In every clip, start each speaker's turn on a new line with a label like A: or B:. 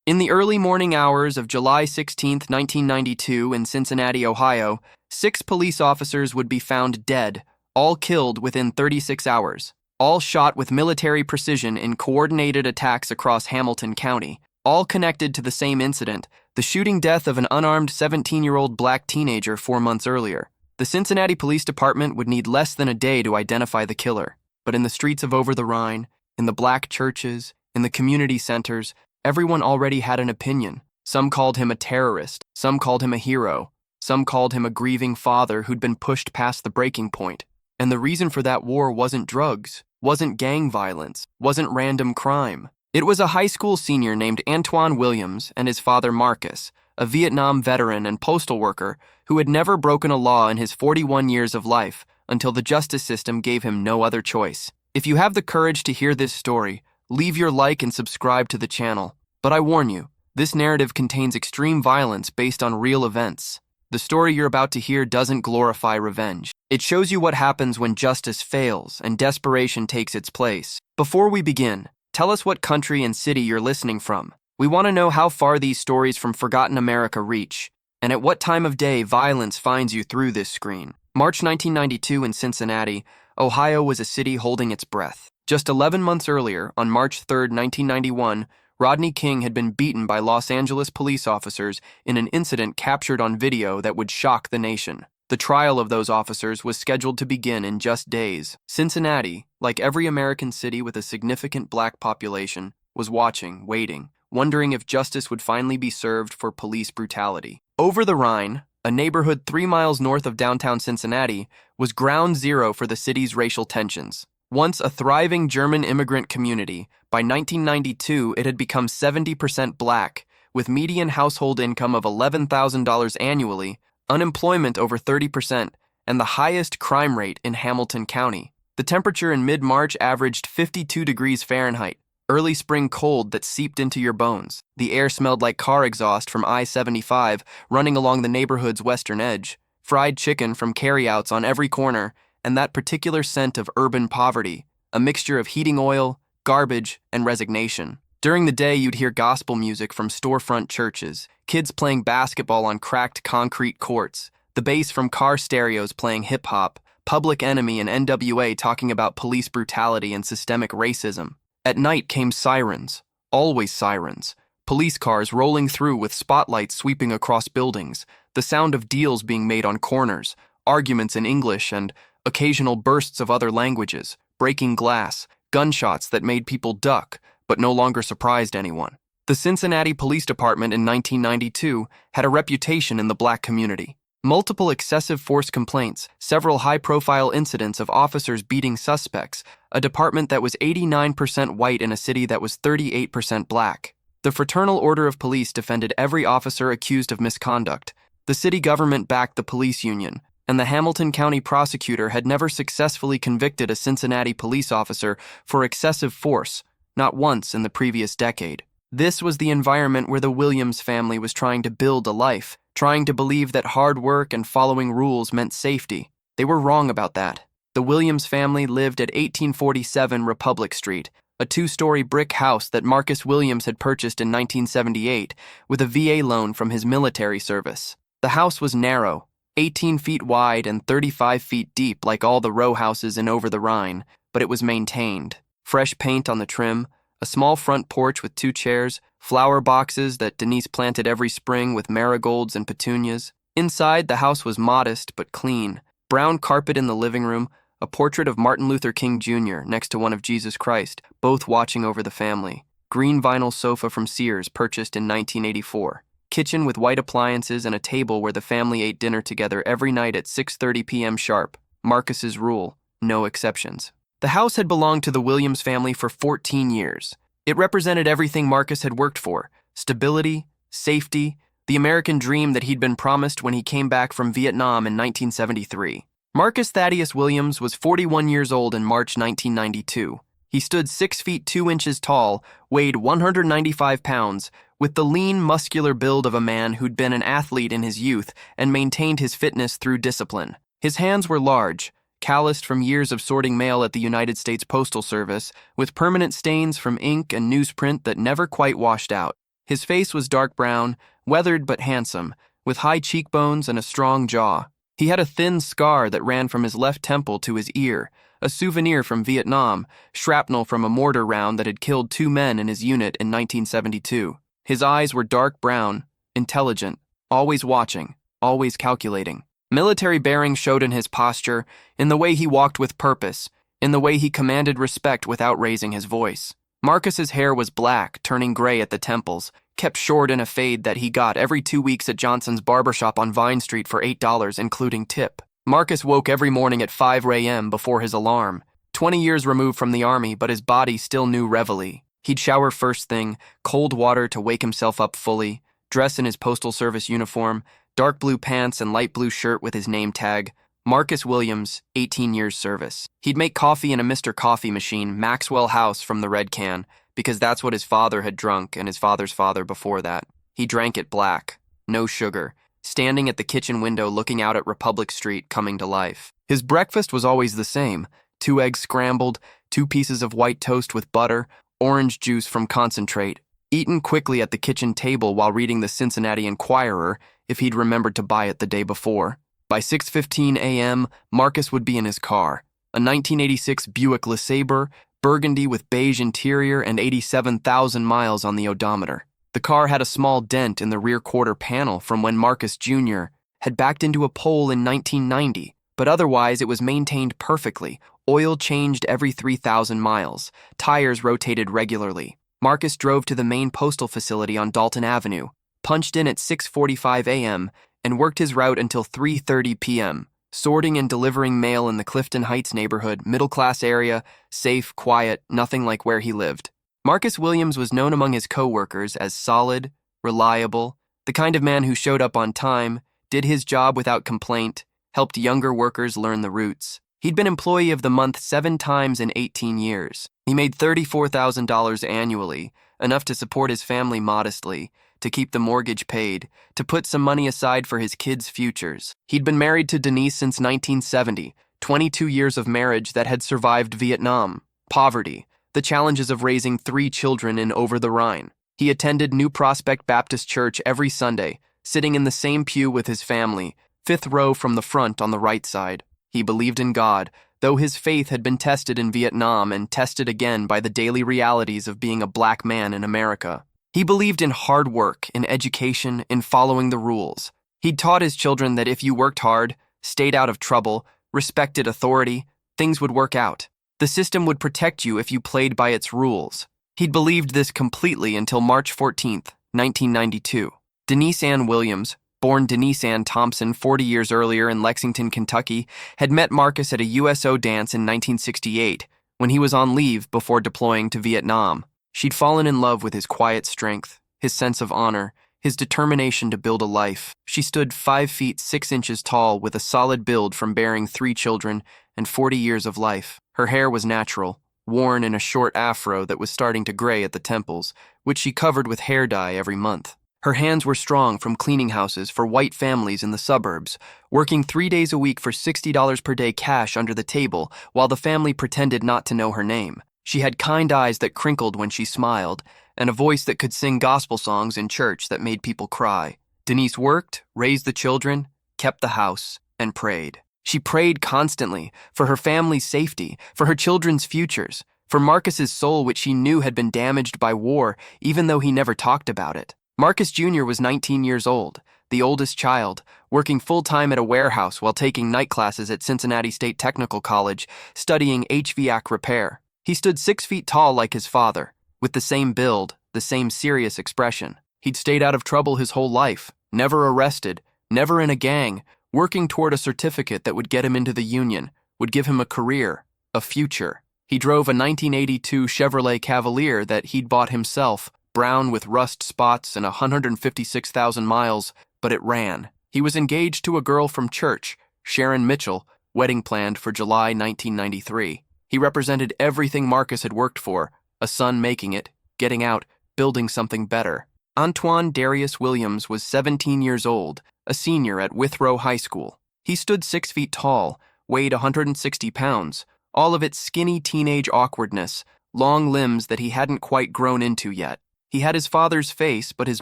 A: In the early morning hours of July 16, 1992, in Cincinnati, Ohio, 6 police officers would be found dead, all killed within 36 hours, all shot with military precision in coordinated attacks across Hamilton County, all connected to the same incident, the shooting death of an unarmed 17-year-old black teenager 4 months earlier. The Cincinnati Police Department would need less than a day to identify the killer, but in the streets of Over the Rhine, in the black churches, in the community centers, everyone already had an opinion. Some called him a terrorist, some called him a hero, some called him a grieving father who'd been pushed past the breaking point. And the reason for that war wasn't drugs, wasn't gang violence, wasn't random crime. It was a high school senior named Antoine Williams and his father Marcus, a Vietnam veteran and postal worker who had never broken a law in his 41 years of life until the justice system gave him no other choice. If you have the courage to hear this story, leave your like and subscribe to the channel. But I warn you, this narrative contains extreme violence based on real events. The story you're about to hear doesn't glorify revenge. It shows you what happens when justice fails and desperation takes its place. Before we begin, tell us what country and city you're listening from. We want to know how far these stories from forgotten America reach, and at what time of day violence finds you through this screen. March 1992 in Cincinnati, Ohio was a city holding its breath. Just 11 months earlier, on March 3, 1991, Rodney King had been beaten by Los Angeles police officers in an incident captured on video that would shock the nation. The trial of those officers was scheduled to begin in just days. Cincinnati, like every American city with a significant black population, was watching, waiting, wondering if justice would finally be served for police brutality. Over the Rhine, a neighborhood 3 miles north of downtown Cincinnati, was ground zero for the city's racial tensions. Once a thriving German immigrant community, by 1992 it had become 70% black, with median household income of $11,000 annually, unemployment over 30%, and the highest crime rate in Hamilton County. The temperature in mid-March averaged 52 degrees Fahrenheit, early spring cold that seeped into your bones. The air smelled like car exhaust from I-75 running along the neighborhood's western edge, fried chicken from carryouts on every corner, and that particular scent of urban poverty, a mixture of heating oil, garbage, and resignation. During the day, you'd hear gospel music from storefront churches, kids playing basketball on cracked concrete courts, the bass from car stereos playing hip-hop, Public Enemy and NWA talking about police brutality and systemic racism. At night came sirens, always sirens, police cars rolling through with spotlights sweeping across buildings, the sound of deals being made on corners, arguments in English and occasional bursts of other languages, breaking glass, gunshots that made people duck, but no longer surprised anyone. The Cincinnati Police Department in 1992 had a reputation in the black community. Multiple excessive force complaints, several high-profile incidents of officers beating suspects, a department that was 89% white in a city that was 38% black. The Fraternal Order of Police defended every officer accused of misconduct. The city government backed the police union, and the Hamilton County prosecutor had never successfully convicted a Cincinnati police officer for excessive force, not once in the previous decade. This was the environment where the Williams family was trying to build a life, trying to believe that hard work and following rules meant safety. They were wrong about that. The Williams family lived at 1847 Republic Street, a 2-story brick house that Marcus Williams had purchased in 1978 with a VA loan from his military service. The house was narrow, 18 feet wide and 35 feet deep like all the row houses in Over the Rhine, but it was maintained. Fresh paint on the trim, a small front porch with 2 chairs, flower boxes that Denise planted every spring with marigolds and petunias. Inside, the house was modest but clean. Brown carpet in the living room, a portrait of Martin Luther King Jr. next to one of Jesus Christ, both watching over the family. Green vinyl sofa from Sears purchased in 1984. Kitchen with white appliances and a table where the family ate dinner together every night at 6:30 p.m. sharp. Marcus's rule, no exceptions. The house had belonged to the Williams family for 14 years. It represented everything Marcus had worked for: stability, safety, the American dream that he'd been promised when he came back from Vietnam in 1973. Marcus Thaddeus Williams was 41 years old in March 1992. He stood 6 feet 2 inches tall, weighed 195 pounds, with the lean, muscular build of a man who'd been an athlete in his youth and maintained his fitness through discipline. His hands were large, calloused from years of sorting mail at the United States Postal Service, with permanent stains from ink and newsprint that never quite washed out. His face was dark brown, weathered but handsome, with high cheekbones and a strong jaw. He had a thin scar that ran from his left temple to his ear, a souvenir from Vietnam, shrapnel from a mortar round that had killed 2 men in his unit in 1972. His eyes were dark brown, intelligent, always watching, always calculating. Military bearing showed in his posture, in the way he walked with purpose, in the way he commanded respect without raising his voice. Marcus's hair was black, turning gray at the temples, kept short in a fade that he got every 2 weeks at Johnson's barbershop on Vine Street for $8, including tip. Marcus woke every morning at 5 a.m. before his alarm. 20 years removed from the army, but his body still knew reveille. He'd shower first thing, cold water to wake himself up fully, dress in his Postal Service uniform, dark blue pants and light blue shirt with his name tag, Marcus Williams, 18 years service. He'd make coffee in a Mr. Coffee machine, Maxwell House from the red can, because that's what his father had drunk and his father's father before that. He drank it black, no sugar, standing at the kitchen window looking out at Republic Street coming to life. His breakfast was always the same: 2 eggs scrambled, 2 pieces of white toast with butter, orange juice from concentrate, eaten quickly at the kitchen table while reading the Cincinnati Enquirer if he'd remembered to buy it the day before. By 6:15 a.m., Marcus would be in his car, a 1986 Buick LeSabre, burgundy with beige interior and 87,000 miles on the odometer. The car had a small dent in the rear quarter panel from when Marcus Jr. had backed into a pole in 1990, but otherwise it was maintained perfectly, oil changed every 3,000 miles, tires rotated regularly. Marcus drove to the main postal facility on Dalton Avenue, punched in at 6:45 a.m., and worked his route until 3:30 p.m., sorting and delivering mail in the Clifton Heights neighborhood, middle-class area, safe, quiet, nothing like where he lived. Marcus Williams was known among his co-workers as solid, reliable, the kind of man who showed up on time, did his job without complaint, helped younger workers learn the routes. He'd been Employee of the Month 7 times in 18 years. He made $34,000 annually, enough to support his family modestly, to keep the mortgage paid, to put some money aside for his kids' futures. He'd been married to Denise since 1970, 22 years of marriage that had survived Vietnam, poverty, the challenges of raising 3 children in Over the Rhine. He attended New Prospect Baptist Church every Sunday, sitting in the same pew with his family, 5th row from the front on the right side. He believed in God, though his faith had been tested in Vietnam and tested again by the daily realities of being a black man in America. He believed in hard work, in education, in following the rules. He'd taught his children that if you worked hard, stayed out of trouble, respected authority, things would work out. The system would protect you if you played by its rules. He'd believed this completely until March 14th, 1992. Denise Ann Williams, born Denise Ann Thompson 40 years earlier in Lexington, Kentucky, had met Marcus at a USO dance in 1968 when he was on leave before deploying to Vietnam. She'd fallen in love with his quiet strength, his sense of honor, his determination to build a life. She stood 5 feet 6 inches tall with a solid build from bearing 3 children and 40 years of life. Her hair was natural, worn in a short afro that was starting to gray at the temples, which she covered with hair dye every month. Her hands were strong from cleaning houses for white families in the suburbs, working 3 days a week for $60 per day cash under the table while the family pretended not to know her name. She had kind eyes that crinkled when she smiled, and a voice that could sing gospel songs in church that made people cry. Denise worked, raised the children, kept the house, and prayed. She prayed constantly for her family's safety, for her children's futures, for Marcus's soul, which she knew had been damaged by war, even though he never talked about it. Marcus Jr. was 19 years old, the oldest child, working full-time at a warehouse while taking night classes at Cincinnati State Technical College, studying HVAC repair. He stood 6 feet tall like his father, with the same build, the same serious expression. He'd stayed out of trouble his whole life, never arrested, never in a gang, working toward a certificate that would get him into the Union, would give him a career, a future. He drove a 1982 Chevrolet Cavalier that he'd bought himself, brown with rust spots and 156,000 miles, but it ran. He was engaged to a girl from church, Sharon Mitchell, wedding planned for July 1993. He represented everything Marcus had worked for, a son making it, getting out, building something better. Antoine Darius Williams was 17 years old, a senior at Withrow High School. He stood 6 feet tall, weighed 160 pounds, all of it skinny teenage awkwardness, long limbs that he hadn't quite grown into yet. He had his father's face, but his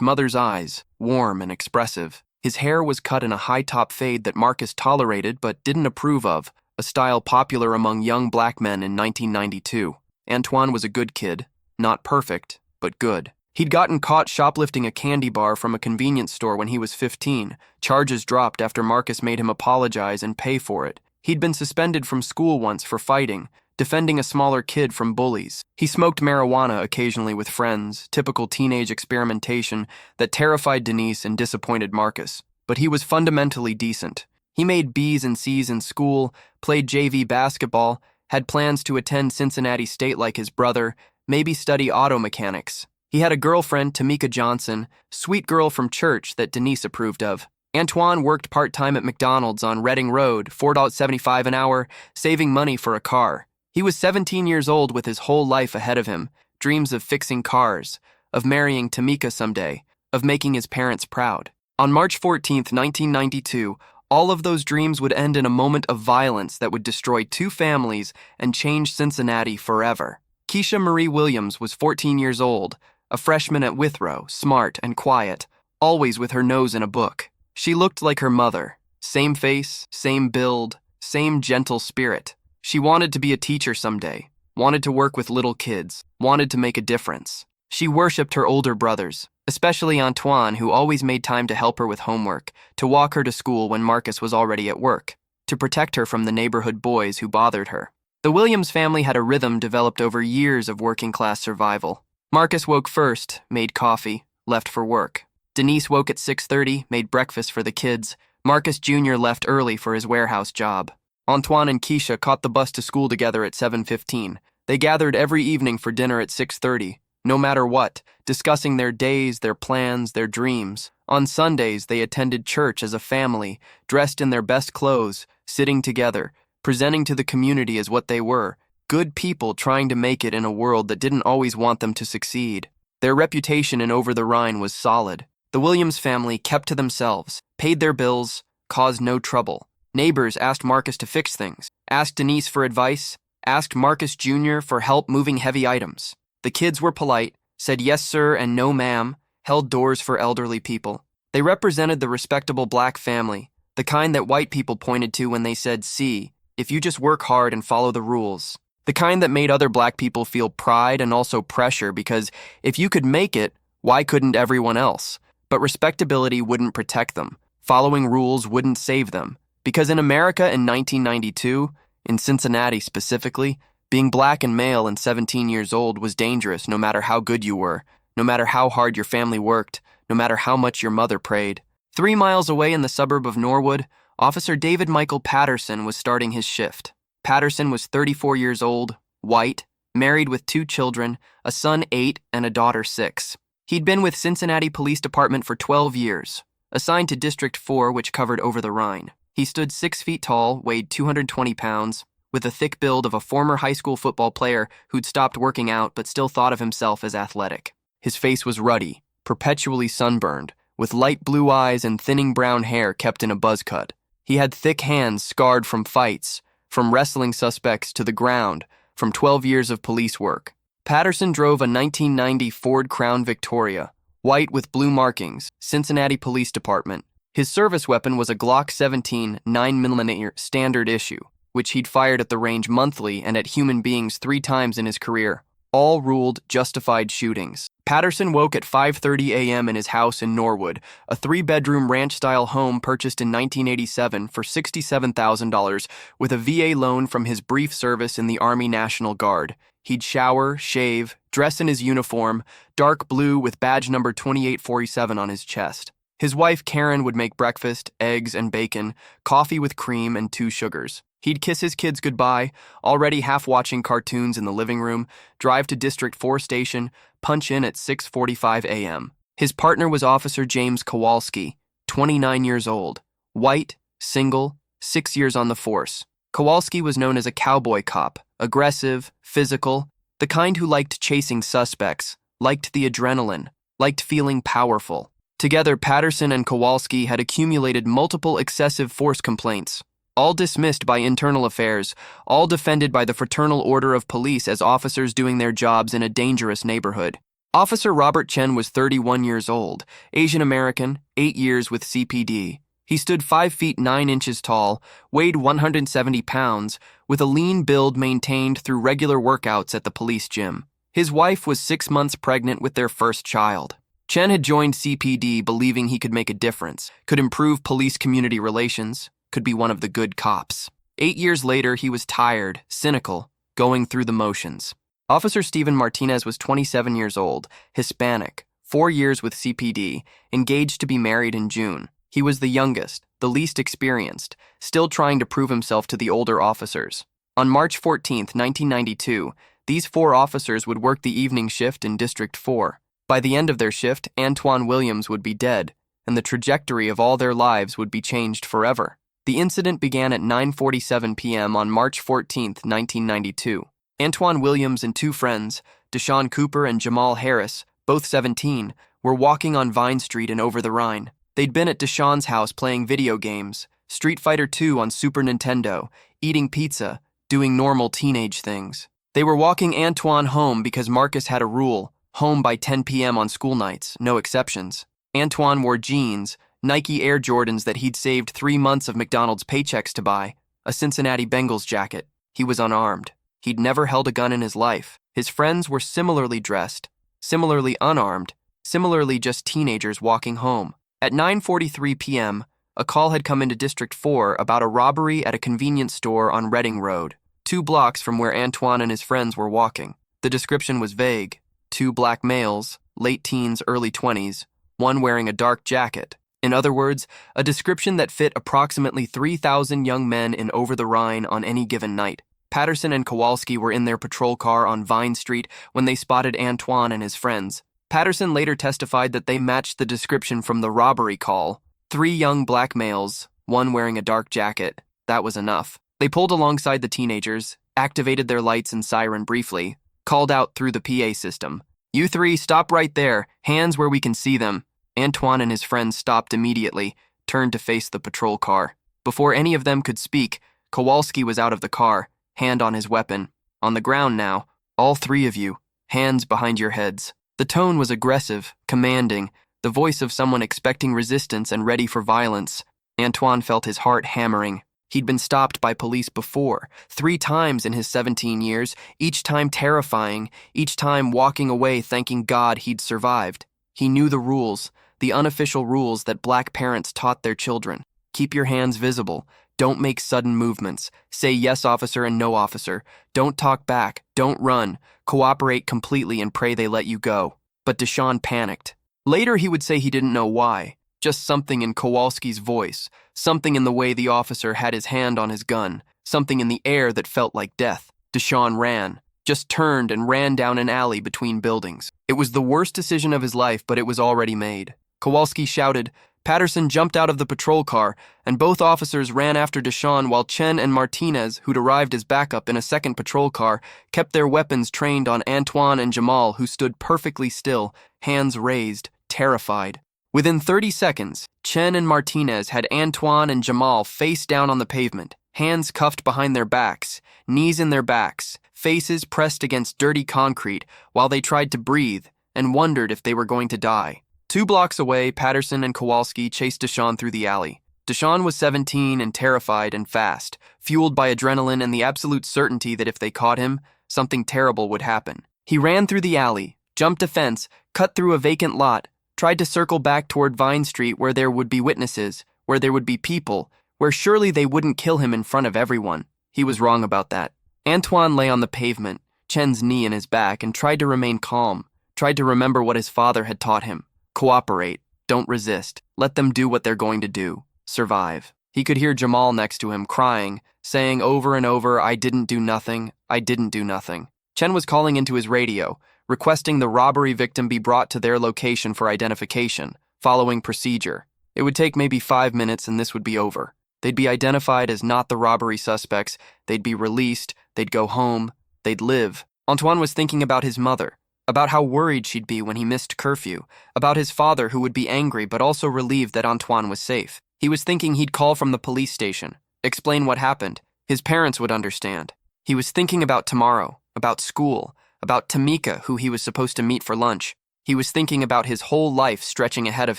A: mother's eyes, warm and expressive. His hair was cut in a high-top fade that Marcus tolerated but didn't approve of, a style popular among young black men in 1992. Antoine was a good kid. Not perfect, but good. He'd gotten caught shoplifting a candy bar from a convenience store when he was 15. Charges dropped after Marcus made him apologize and pay for it. He'd been suspended from school once for fighting, defending a smaller kid from bullies. He smoked marijuana occasionally with friends, typical teenage experimentation that terrified Denise and disappointed Marcus. But he was fundamentally decent. He made B's and C's in school, played JV basketball, had plans to attend Cincinnati State like his brother, maybe study auto mechanics. He had a girlfriend, Tamika Johnson, sweet girl from church that Denise approved of. Antoine worked part-time at McDonald's on Reading Road, $4.75 an hour, saving money for a car. He was 17 years old with his whole life ahead of him, dreams of fixing cars, of marrying Tamika someday, of making his parents proud. On March 14, 1992, all of those dreams would end in a moment of violence that would destroy two families and change Cincinnati forever. Keisha Marie Williams was 14 years old, a freshman at Withrow, smart and quiet, always with her nose in a book. She looked like her mother. Same face, same build, same gentle spirit. She wanted to be a teacher someday, wanted to work with little kids, wanted to make a difference. She worshipped her older brothers, especially Antoine, who always made time to help her with homework, to walk her to school when Marcus was already at work, to protect her from the neighborhood boys who bothered her. The Williams family had a rhythm developed over years of working-class survival. Marcus woke first, made coffee, left for work. Denise woke at 6:30, made breakfast for the kids. Marcus Jr. left early for his warehouse job. Antoine and Keisha caught the bus to school together at 7:15. They gathered every evening for dinner at 6:30, no matter what, discussing their days, their plans, their dreams. On Sundays, they attended church as a family, dressed in their best clothes, sitting together, presenting to the community as what they were, good people trying to make it in a world that didn't always want them to succeed. Their reputation in Over the Rhine was solid. The Williams family kept to themselves, paid their bills, caused no trouble. Neighbors asked Marcus to fix things, asked Denise for advice, asked Marcus Jr. for help moving heavy items. The kids were polite, said yes sir and no ma'am, held doors for elderly people. They represented the respectable black family, the kind that white people pointed to when they said, see, if you just work hard and follow the rules. The kind that made other black people feel pride and also pressure because if you could make it, why couldn't everyone else? But respectability wouldn't protect them. Following rules wouldn't save them. Because in America in 1992, in Cincinnati specifically, being black and male and 17 years old was dangerous no matter how good you were, no matter how hard your family worked, no matter how much your mother prayed. 3 miles away in the suburb of Norwood, Officer David Michael Patterson was starting his shift. Patterson was 34 years old, white, married with 2 children, a son 8 and a daughter 6. He'd been with Cincinnati Police Department for 12 years, assigned to District 4, which covered Over the Rhine. He stood 6 feet tall, weighed 220 pounds, with the thick build of a former high school football player who'd stopped working out but still thought of himself as athletic. His face was ruddy, perpetually sunburned, with light blue eyes and thinning brown hair kept in a buzz cut. He had thick hands scarred from fights, from wrestling suspects to the ground, from 12 years of police work. Patterson drove a 1990 Ford Crown Victoria, white with blue markings, Cincinnati Police Department. His service weapon was a Glock 17 9mm standard issue, which he'd fired at the range monthly and at human beings 3 times in his career, all ruled justified shootings. Patterson woke at 5:30 a.m. in his house in Norwood, a 3-bedroom ranch-style home purchased in 1987 for $67,000 with a VA loan from his brief service in the Army National Guard. He'd shower, shave, dress in his uniform, dark blue with badge number 2847 on his chest. His wife Karen would make breakfast, eggs and bacon, coffee with cream and 2 sugars. He'd kiss his kids goodbye, already half-watching cartoons in the living room, drive to District 4 station, punch in at 6:45 a.m. His partner was Officer James Kowalski, 29 years old, white, single, 6 years on the force. Kowalski was known as a cowboy cop, aggressive, physical, the kind who liked chasing suspects, liked the adrenaline, liked feeling powerful. Together, Patterson and Kowalski had accumulated multiple excessive force complaints, all dismissed by internal affairs, all defended by the Fraternal Order of Police as officers doing their jobs in a dangerous neighborhood. Officer Robert Chen was 31 years old, Asian American, 8 years with CPD. He stood 5 feet 9 inches tall, weighed 170 pounds, with a lean build maintained through regular workouts at the police gym. His wife was 6 months pregnant with their first child. Chen had joined CPD believing he could make a difference, could improve police-community relations, could be one of the good cops. 8 years later, he was tired, cynical, going through the motions. Officer Steven Martinez was 27 years old, Hispanic, 4 years with CPD, engaged to be married in June. He was the youngest, the least experienced, still trying to prove himself to the older officers. On March 14, 1992, these 4 officers would work the evening shift in District 4. By the end of their shift, Antoine Williams would be dead, and the trajectory of all their lives would be changed forever. The incident began at 9:47 p.m. on March 14, 1992. Antoine Williams and 2 friends, Deshaun Cooper and Jamal Harris, both 17, were walking on Vine Street and Over the Rhine. They'd been at Deshaun's house playing video games, Street Fighter II on Super Nintendo, eating pizza, doing normal teenage things. They were walking Antoine home because Marcus had a rule, home by 10 p.m. on school nights, no exceptions. Antoine wore jeans, Nike Air Jordans that he'd saved 3 months of McDonald's paychecks to buy, a Cincinnati Bengals jacket. He was unarmed. He'd never held a gun in his life. His friends were similarly dressed, similarly unarmed, similarly just teenagers walking home. At 9:43 p.m., a call had come into District 4 about a robbery at a convenience store on Reading Road, 2 blocks from where Antoine and his friends were walking. The description was vague. 2 black males, late teens, early 20s, one wearing a dark jacket. In other words, a description that fit approximately 3,000 young men in Over the Rhine on any given night. Patterson and Kowalski were in their patrol car on Vine Street when they spotted Antoine and his friends. Patterson later testified that they matched the description from the robbery call. 3 young black males, one wearing a dark jacket. That was enough. They pulled alongside the teenagers, activated their lights and siren briefly, called out through the PA system. "You 3, stop right there. Hands where we can see them." Antoine and his friends stopped immediately, turned to face the patrol car. Before any of them could speak, Kowalski was out of the car, hand on his weapon. "On the ground now. All 3 of you. Hands behind your heads." The tone was aggressive, commanding, the voice of someone expecting resistance and ready for violence. Antoine felt his heart hammering. He'd been stopped by police before, 3 times in his 17 years, each time terrifying, each time walking away thanking God he'd survived. He knew the rules, the unofficial rules that black parents taught their children. Keep your hands visible. Don't make sudden movements. Say yes, officer, and no, officer. Don't talk back. Don't run. Cooperate completely and pray they let you go. But Deshaun panicked. Later, he would say he didn't know why. Just something in Kowalski's voice, something in the way the officer had his hand on his gun, something in the air that felt like death. Deshaun ran, just turned and ran down an alley between buildings. It was the worst decision of his life, but it was already made. Kowalski shouted. Patterson jumped out of the patrol car, and both officers ran after Deshaun while Chen and Martinez, who'd arrived as backup in a second patrol car, kept their weapons trained on Antoine and Jamal, who stood perfectly still, hands raised, terrified. Within 30 seconds, Chen and Martinez had Antoine and Jamal face down on the pavement, hands cuffed behind their backs, knees in their backs, faces pressed against dirty concrete while they tried to breathe and wondered if they were going to die. 2 blocks away, Patterson and Kowalski chased Deshaun through the alley. Deshaun was 17 and terrified and fast, fueled by adrenaline and the absolute certainty that if they caught him, something terrible would happen. He ran through the alley, jumped a fence, cut through a vacant lot, tried to circle back toward Vine Street where there would be witnesses, where there would be people, where surely they wouldn't kill him in front of everyone. He was wrong about that. Antoine lay on the pavement, Chen's knee in his back, and tried to remain calm, tried to remember what his father had taught him. Cooperate. Don't resist. Let them do what they're going to do. Survive. He could hear Jamal next to him crying, saying over and over, "I didn't do nothing. I didn't do nothing." Chen was calling into his radio, requesting the robbery victim be brought to their location for identification, following procedure. It would take maybe 5 minutes and this would be over. They'd be identified as not the robbery suspects, they'd be released, they'd go home, they'd live. Antoine was thinking about his mother, about how worried she'd be when he missed curfew, about his father who would be angry but also relieved that Antoine was safe. He was thinking he'd call from the police station, explain what happened. His parents would understand. He was thinking about tomorrow, about school, about Tamika, who he was supposed to meet for lunch. He was thinking about his whole life stretching ahead of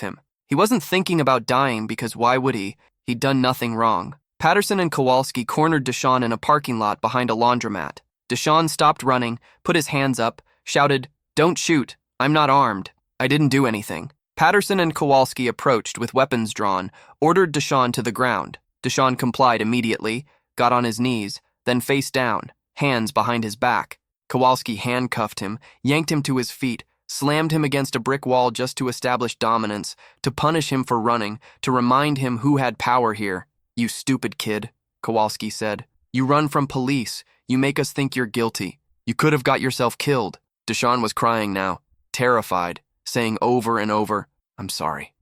A: him. He wasn't thinking about dying because why would he? He'd done nothing wrong. Patterson and Kowalski cornered Deshawn in a parking lot behind a laundromat. Deshawn stopped running, put his hands up, shouted, "Don't shoot. I'm not armed. I didn't do anything." Patterson and Kowalski approached with weapons drawn, ordered Deshawn to the ground. Deshawn complied immediately, got on his knees, then face down, hands behind his back. Kowalski handcuffed him, yanked him to his feet, slammed him against a brick wall just to establish dominance, to punish him for running, to remind him who had power here. "You stupid kid," Kowalski said. "You run from police. You make us think you're guilty. You could have got yourself killed." Deshawn was crying now, terrified, saying over and over, I'm sorry,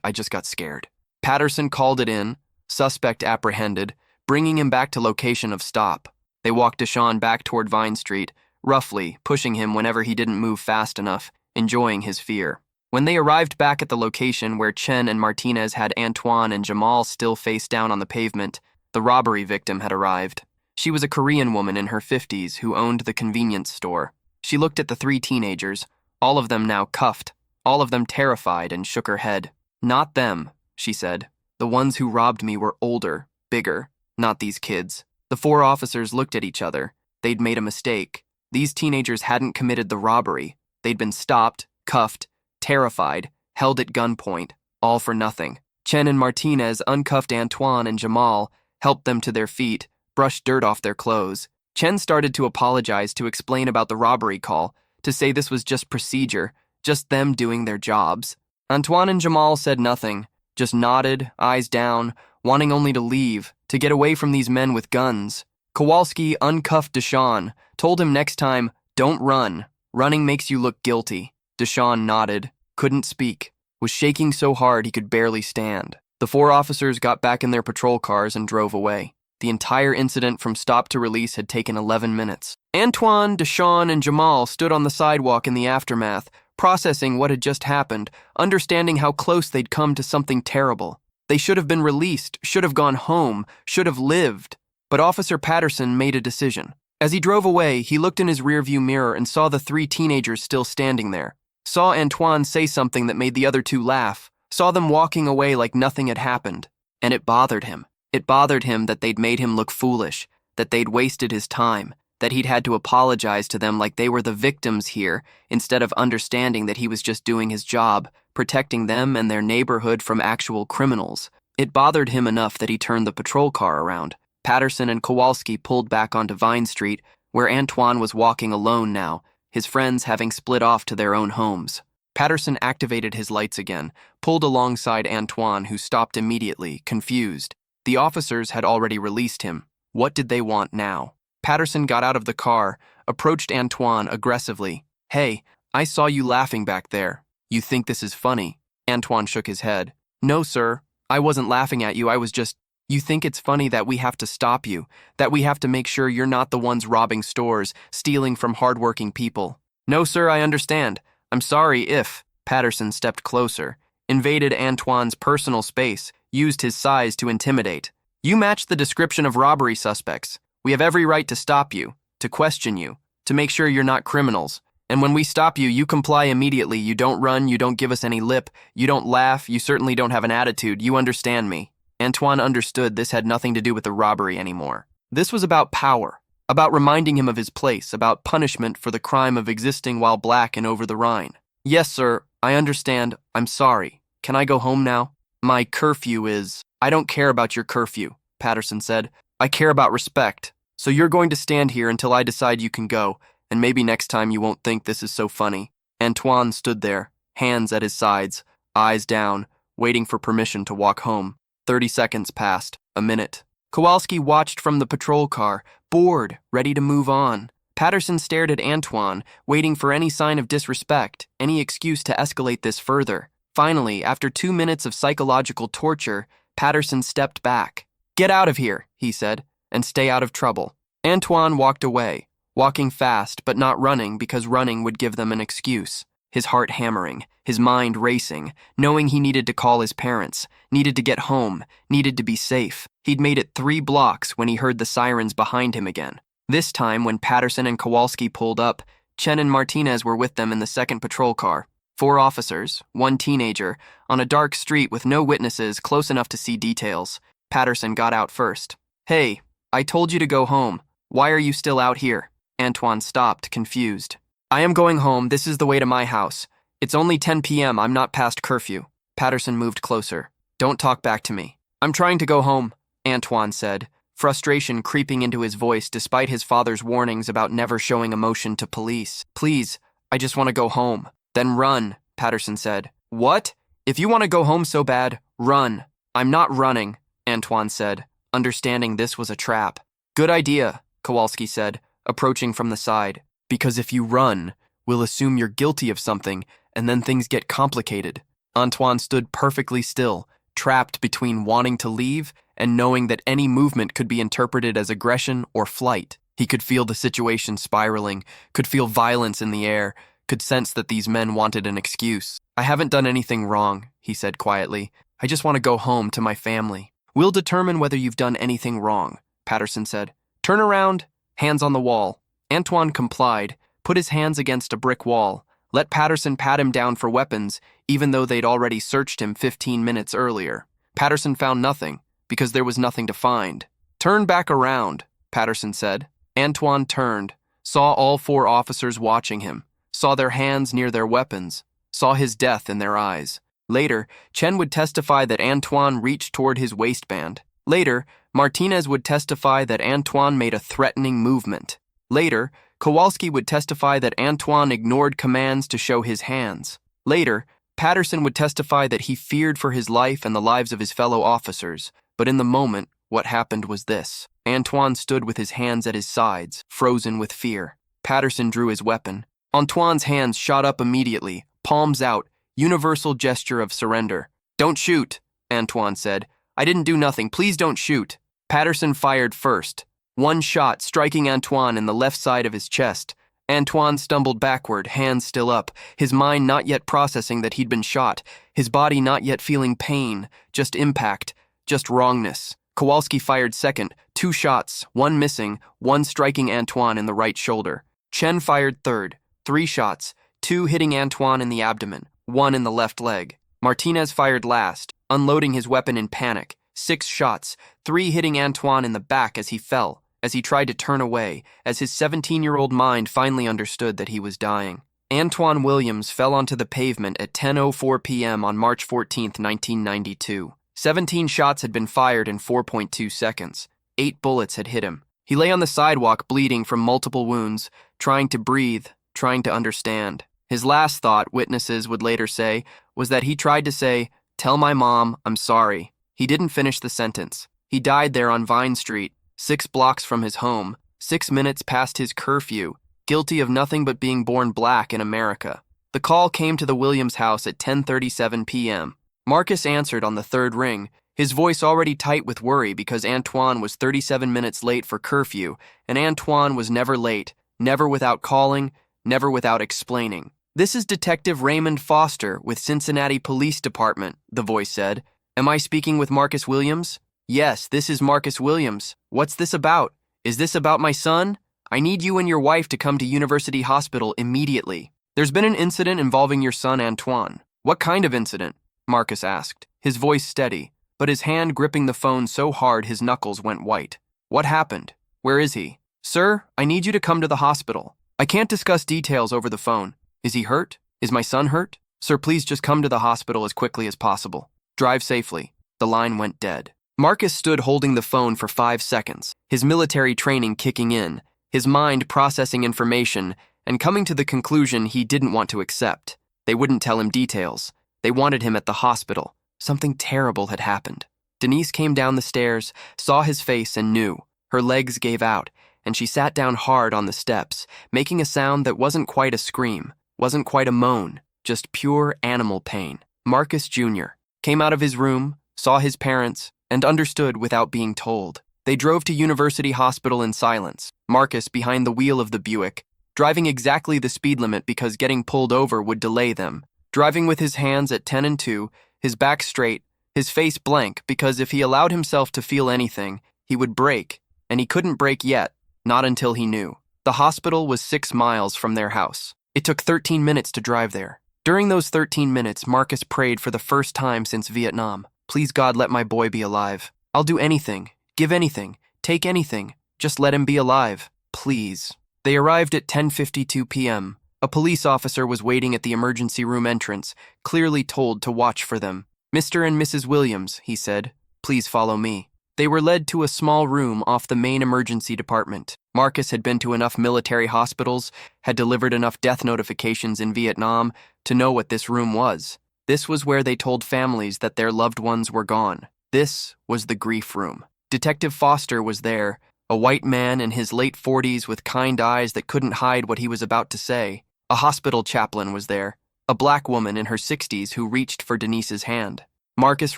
A: I just got scared." Patterson called it in, suspect apprehended, bringing him back to location of stop. They walked Deshawn back toward Vine Street, roughly, pushing him whenever he didn't move fast enough, enjoying his fear. When they arrived back at the location where Chen and Martinez had Antoine and Jamal still face down on the pavement, the robbery victim had arrived. She was a Korean woman in her 50s who owned the convenience store. She looked at the three teenagers, all of them now cuffed, all of them terrified, and shook her head. "Not them," she said. "The ones who robbed me were older, bigger, not these kids." The four officers looked at each other. They'd made a mistake. These teenagers hadn't committed the robbery. They'd been stopped, cuffed, terrified, held at gunpoint, all for nothing. Chen and Martinez uncuffed Antoine and Jamal, helped them to their feet, brushed dirt off their clothes. Chen started to apologize, to explain about the robbery call, to say this was just procedure, just them doing their jobs. Antoine and Jamal said nothing, just nodded, eyes down, wanting only to leave, to get away from these men with guns. Kowalski uncuffed Deshawn, told him next time, "Don't run. Running makes you look guilty." Deshawn nodded, couldn't speak, was shaking so hard he could barely stand. The four officers got back in their patrol cars and drove away. The entire incident from stop to release had taken 11 minutes. Antoine, Deshawn, and Jamal stood on the sidewalk in the aftermath, processing what had just happened, understanding how close they'd come to something terrible. They should have been released, should have gone home, should have lived. But Officer Patterson made a decision. As he drove away, he looked in his rearview mirror and saw the three teenagers still standing there. Saw Antoine say something that made the other two laugh. Saw them walking away like nothing had happened. And it bothered him. It bothered him that they'd made him look foolish, that they'd wasted his time, that he'd had to apologize to them like they were the victims here, instead of understanding that he was just doing his job, protecting them and their neighborhood from actual criminals. It bothered him enough that he turned the patrol car around. Patterson and Kowalski pulled back onto Vine Street, where Antoine was walking alone now, his friends having split off to their own homes. Patterson activated his lights again, pulled alongside Antoine, who stopped immediately, confused. The officers had already released him. What did they want now? Patterson got out of the car, approached Antoine aggressively. "Hey, I saw you laughing back there. You think this is funny?" Antoine shook his head. "No, sir. I wasn't laughing at you. I was just... You think it's funny that we have to stop you, that we have to make sure you're not the ones robbing stores, stealing from hardworking people." "No, sir, I understand. I'm sorry if..." Patterson stepped closer, invaded Antoine's personal space, used his size to intimidate. "You match the description of robbery suspects. We have every right to stop you, to question you, to make sure you're not criminals. And when we stop you, you comply immediately. You don't run, you don't give us any lip, you don't laugh, you certainly don't have an attitude. You understand me." Antoine understood this had nothing to do with the robbery anymore. This was about power, about reminding him of his place, about punishment for the crime of existing while black and over the Rhine. "Yes, sir, I understand. I'm sorry. Can I go home now? My curfew is..." "I don't care about your curfew," Patterson said. "I care about respect. So you're going to stand here until I decide you can go, and maybe next time you won't think this is so funny." Antoine stood there, hands at his sides, eyes down, waiting for permission to walk home. 30 seconds passed, a minute. Kowalski watched from the patrol car, bored, ready to move on. Patterson stared at Antoine, waiting for any sign of disrespect, any excuse to escalate this further. Finally, after 2 minutes of psychological torture, Patterson stepped back. "Get out of here," he said, "and stay out of trouble." Antoine walked away, walking fast but not running because running would give them an excuse. His heart hammering, his mind racing, knowing he needed to call his parents, needed to get home, needed to be safe. He'd made it 3 blocks when he heard the sirens behind him again. This time, when Patterson and Kowalski pulled up, Chen and Martinez were with them in the second patrol car. 4 officers, 1 teenager, on a dark street with no witnesses close enough to see details. Patterson got out first. "Hey, I told you to go home. Why are you still out here?" Antoine stopped, confused. "I am going home. This is the way to my house. It's only 10 p.m. I'm not past curfew." Patterson moved closer. "Don't talk back to me." "I'm trying to go home," Antoine said, frustration creeping into his voice despite his father's warnings about never showing emotion to police. "Please, I just want to go home." "Then run," Patterson said. "What? If you want to go home so bad, run." "I'm not running," Antoine said, understanding this was a trap. "Good idea," Kowalski said, approaching from the side. "Because if you run, we'll assume you're guilty of something, and then things get complicated." Antoine stood perfectly still, trapped between wanting to leave and knowing that any movement could be interpreted as aggression or flight. He could feel the situation spiraling, could feel violence in the air, could sense that these men wanted an excuse. "I haven't done anything wrong," he said quietly. "I just want to go home to my family." "We'll determine whether you've done anything wrong," Patterson said. "Turn around, hands on the wall." Antoine complied, put his hands against a brick wall, let Patterson pat him down for weapons, even though they'd already searched him 15 minutes earlier. Patterson found nothing, because there was nothing to find. "Turn back around," Patterson said. Antoine turned, saw all 4 officers watching him, saw their hands near their weapons, saw his death in their eyes. Later, Chen would testify that Antoine reached toward his waistband. Later, Martinez would testify that Antoine made a threatening movement. Later, Kowalski would testify that Antoine ignored commands to show his hands. Later, Patterson would testify that he feared for his life and the lives of his fellow officers. But in the moment, what happened was this. Antoine stood with his hands at his sides, frozen with fear. Patterson drew his weapon. Antoine's hands shot up immediately, palms out, universal gesture of surrender. "Don't shoot," Antoine said. "I didn't do nothing. Please don't shoot." Patterson fired first. 1 shot striking Antoine in the left side of his chest. Antoine stumbled backward, hands still up, his mind not yet processing that he'd been shot, his body not yet feeling pain, just impact, just wrongness. Kowalski fired second, 2 shots, 1 missing, 1 striking Antoine in the right shoulder. Chen fired third, 3 shots, 2 hitting Antoine in the abdomen, 1 in the left leg. Martinez fired last, unloading his weapon in panic. 6 shots, 3 hitting Antoine in the back as he fell, as he tried to turn away, as his 17-year-old mind finally understood that he was dying. Antoine Williams fell onto the pavement at 10:04 p.m. on March 14, 1992. 17 shots had been fired in 4.2 seconds. 8 bullets had hit him. He lay on the sidewalk bleeding from multiple wounds, trying to breathe, trying to understand. His last thought, witnesses would later say, was that he tried to say, "Tell my mom, I'm sorry." He didn't finish the sentence. He died there on Vine Street, 6 blocks from his home, 6 minutes past his curfew, guilty of nothing but being born black in America. The call came to the Williams house at 10:37 p.m. Marcus answered on the 3rd ring, his voice already tight with worry because Antoine was 37 minutes late for curfew, and Antoine was never late, never without calling, never without explaining. "This is Detective Raymond Foster with Cincinnati Police Department," the voice said. "Am I speaking with Marcus Williams?" "Yes, this is Marcus Williams. What's this about? Is this about my son? I need you and your wife to come to University Hospital immediately. There's been an incident involving your son Antoine." "What kind of incident?" Marcus asked, his voice steady, but his hand gripping the phone so hard his knuckles went white. "What happened? Where is he?" "Sir, I need you to come to the hospital. I can't discuss details over the phone. Is he hurt? Is my son hurt? Sir, please just come to the hospital as quickly as possible. Drive safely." The line went dead. Marcus stood holding the phone for 5 seconds, his military training kicking in, his mind processing information and coming to the conclusion he didn't want to accept. They wouldn't tell him details. They wanted him at the hospital. Something terrible had happened. Denise came down the stairs, saw his face and knew. Her legs gave out, and she sat down hard on the steps, making a sound that wasn't quite a scream, wasn't quite a moan, just pure animal pain. Marcus Jr. came out of his room, saw his parents, and understood without being told. They drove to University Hospital in silence, Marcus behind the wheel of the Buick, driving exactly the speed limit because getting pulled over would delay them. Driving with his hands at 10 and 2, his back straight, his face blank because if he allowed himself to feel anything, he would break, and he couldn't break yet, not until he knew. The hospital was 6 miles from their house. It took 13 minutes to drive there. During those 13 minutes, Marcus prayed for the first time since Vietnam. Please God, let my boy be alive. I'll do anything, give anything, take anything. Just let him be alive, please. They arrived at 10:52 p.m. A police officer was waiting at the emergency room entrance, clearly told to watch for them. Mr. and Mrs. Williams, he said, please follow me. They were led to a small room off the main emergency department. Marcus had been to enough military hospitals, had delivered enough death notifications in Vietnam to know what this room was. This was where they told families that their loved ones were gone. This was the grief room. Detective Foster was there, a white man in his late 40s with kind eyes that couldn't hide what he was about to say. A hospital chaplain was there, a black woman in her 60s who reached for Denise's hand. Marcus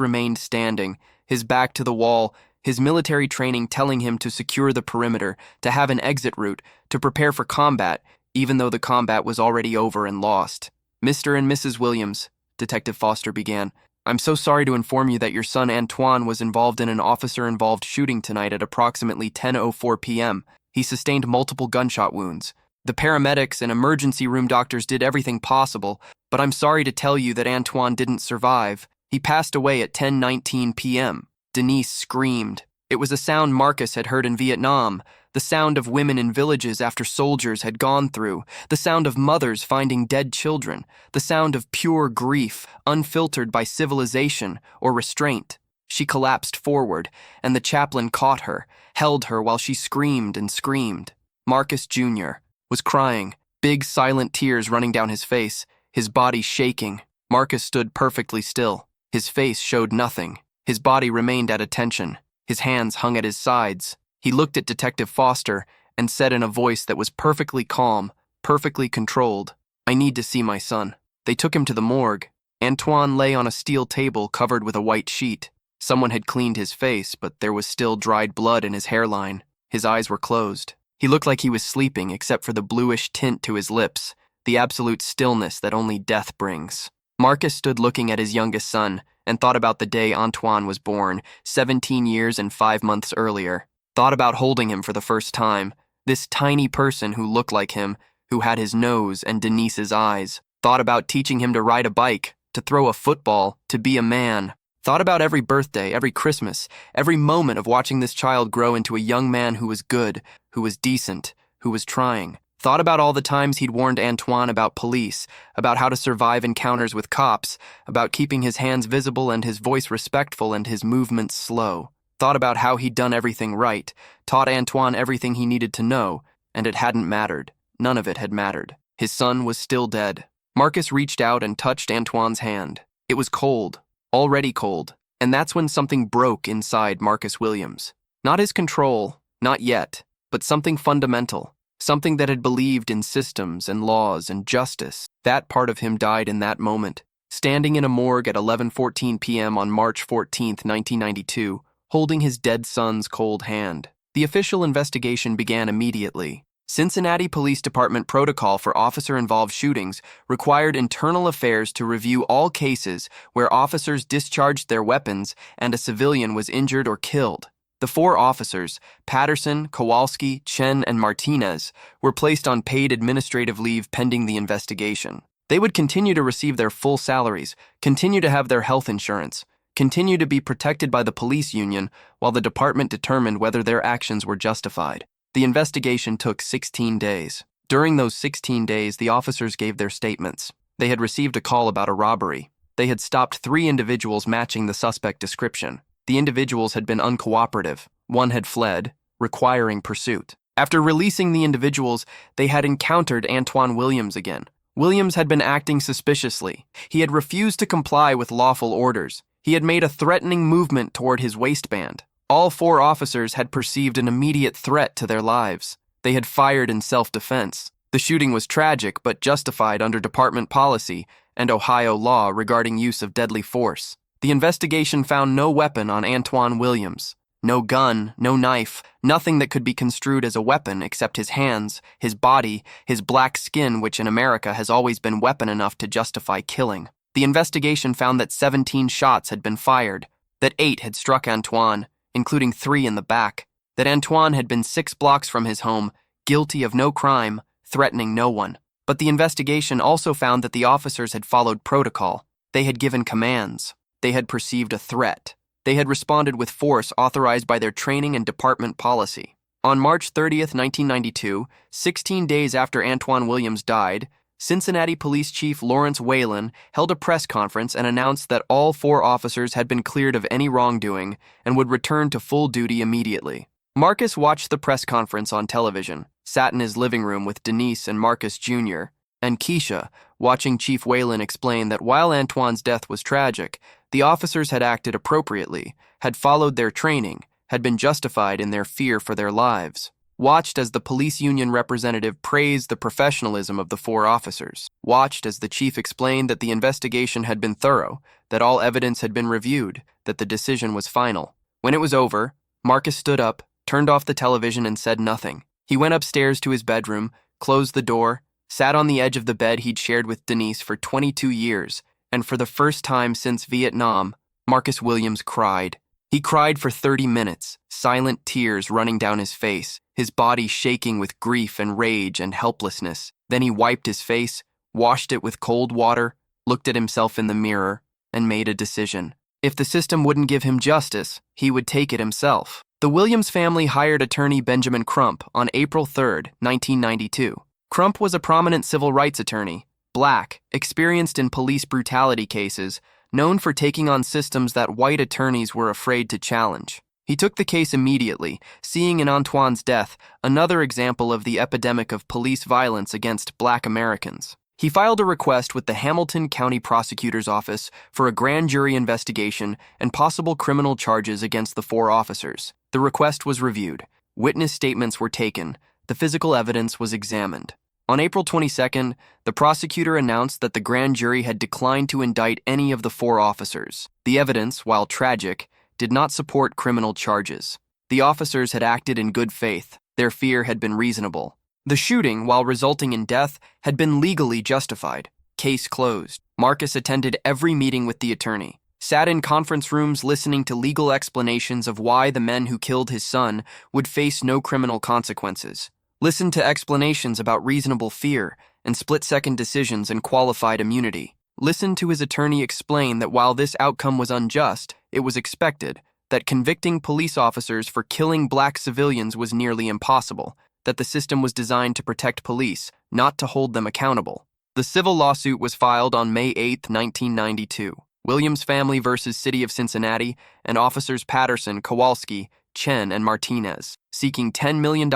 A: remained standing, his back to the wall, his military training telling him to secure the perimeter, to have an exit route, to prepare for combat, even though the combat was already over and lost. Mr. and Mrs. Williams, Detective Foster began, I'm so sorry to inform you that your son Antoine was involved in an officer-involved shooting tonight at approximately 10:04 p.m. He sustained multiple gunshot wounds. The paramedics and emergency room doctors did everything possible, but I'm sorry to tell you that Antoine didn't survive. He passed away at 10:19 p.m. Denise screamed. It was a sound Marcus had heard in Vietnam, the sound of women in villages after soldiers had gone through, the sound of mothers finding dead children, the sound of pure grief, unfiltered by civilization or restraint. She collapsed forward, and the chaplain caught her, held her while she screamed and screamed. Marcus Jr. was crying, big silent tears running down his face, his body shaking. Marcus stood perfectly still. His face showed nothing. His body remained at attention. His hands hung at his sides. He looked at Detective Foster and said in a voice that was perfectly calm, perfectly controlled, I need to see my son. They took him to the morgue. Antoine lay on a steel table covered with a white sheet. Someone had cleaned his face, but there was still dried blood in his hairline. His eyes were closed. He looked like he was sleeping except for the bluish tint to his lips, the absolute stillness that only death brings. Marcus stood looking at his youngest son and thought about the day Antoine was born, 17 years and 5 months earlier. Thought about holding him for the first time, this tiny person who looked like him, who had his nose and Denise's eyes. Thought about teaching him to ride a bike, to throw a football, to be a man. Thought about every birthday, every Christmas, every moment of watching this child grow into a young man who was good, who was decent, who was trying. Thought about all the times he'd warned Antoine about police, about how to survive encounters with cops, about keeping his hands visible and his voice respectful and his movements slow. Thought about how he'd done everything right, taught Antoine everything he needed to know, and it hadn't mattered. None of it had mattered. His son was still dead. Marcus reached out and touched Antoine's hand. It was cold, already cold, and that's when something broke inside Marcus Williams. Not his control, not yet, but something fundamental. Something that had believed in systems and laws and justice. That part of him died in that moment. Standing in a morgue at 11:14 p.m. on March 14, 1992, holding his dead son's cold hand. The official investigation began immediately. Cincinnati Police Department protocol for officer-involved shootings required internal affairs to review all cases where officers discharged their weapons and a civilian was injured or killed. The 4 officers, Patterson, Kowalski, Chen, and Martinez, were placed on paid administrative leave pending the investigation. They would continue to receive their full salaries, continue to have their health insurance, continue to be protected by the police union while the department determined whether their actions were justified. The investigation took 16 days. During those 16 days, the officers gave their statements. They had received a call about a robbery. They had stopped 3 individuals matching the suspect description. The individuals had been uncooperative. One had fled, requiring pursuit. After releasing the individuals, they had encountered Antoine Williams again. Williams had been acting suspiciously. He had refused to comply with lawful orders. He had made a threatening movement toward his waistband. All 4 officers had perceived an immediate threat to their lives. They had fired in self-defense. The shooting was tragic but justified under department policy and Ohio law regarding use of deadly force. The investigation found no weapon on Antoine Williams. No gun, no knife, nothing that could be construed as a weapon except his hands, his body, his black skin, which in America has always been weapon enough to justify killing. The investigation found that 17 shots had been fired, that 8 had struck Antoine, including 3 in the back, that Antoine had been 6 blocks from his home, guilty of no crime, threatening no one. But the investigation also found that the officers had followed protocol. They had given commands. They had perceived a threat. They had responded with force authorized by their training and department policy. On March 30th, 1992, 16 days after Antoine Williams died, Cincinnati Police Chief Lawrence Whalen held a press conference and announced that all 4 officers had been cleared of any wrongdoing and would return to full duty immediately. Marcus watched the press conference on television, sat in his living room with Denise and Marcus Jr., and Keisha, watching Chief Whalen explain that while Antoine's death was tragic, the officers had acted appropriately, had followed their training, had been justified in their fear for their lives. Watched as the police union representative praised the professionalism of the 4 officers. Watched as the chief explained that the investigation had been thorough, that all evidence had been reviewed, that the decision was final. When it was over, Marcus stood up, turned off the television, and said nothing. He went upstairs to his bedroom, closed the door, sat on the edge of the bed he'd shared with Denise for 22 years, and for the first time since Vietnam, Marcus Williams cried. He cried for 30 minutes, silent tears running down his face, his body shaking with grief and rage and helplessness. Then he wiped his face, washed it with cold water, looked at himself in the mirror, and made a decision. If the system wouldn't give him justice, he would take it himself. The Williams family hired attorney Benjamin Crump on April 3, 1992. Crump was a prominent civil rights attorney, black, experienced in police brutality cases, known for taking on systems that white attorneys were afraid to challenge. He took the case immediately, seeing in Antoine's death another example of the epidemic of police violence against black Americans. He filed a request with the Hamilton County Prosecutor's Office for a grand jury investigation and possible criminal charges against the 4 officers. The request was reviewed. Witness statements were taken. The physical evidence was examined. On April 22nd, the prosecutor announced that the grand jury had declined to indict any of the 4 officers. The evidence, while tragic, did not support criminal charges. The officers had acted in good faith. Their fear had been reasonable. The shooting, while resulting in death, had been legally justified. Case closed. Marcus attended every meeting with the attorney, sat in conference rooms listening to legal explanations of why the men who killed his son would face no criminal consequences, listened to explanations about reasonable fear and split-second decisions and qualified immunity, listened to his attorney explain that while this outcome was unjust, it was expected, that convicting police officers for killing black civilians was nearly impossible, that the system was designed to protect police, not to hold them accountable. The civil lawsuit was filed on May 8, 1992. Williams family versus City of Cincinnati and officers Patterson, Kowalski, Chen, and Martinez, seeking $10 million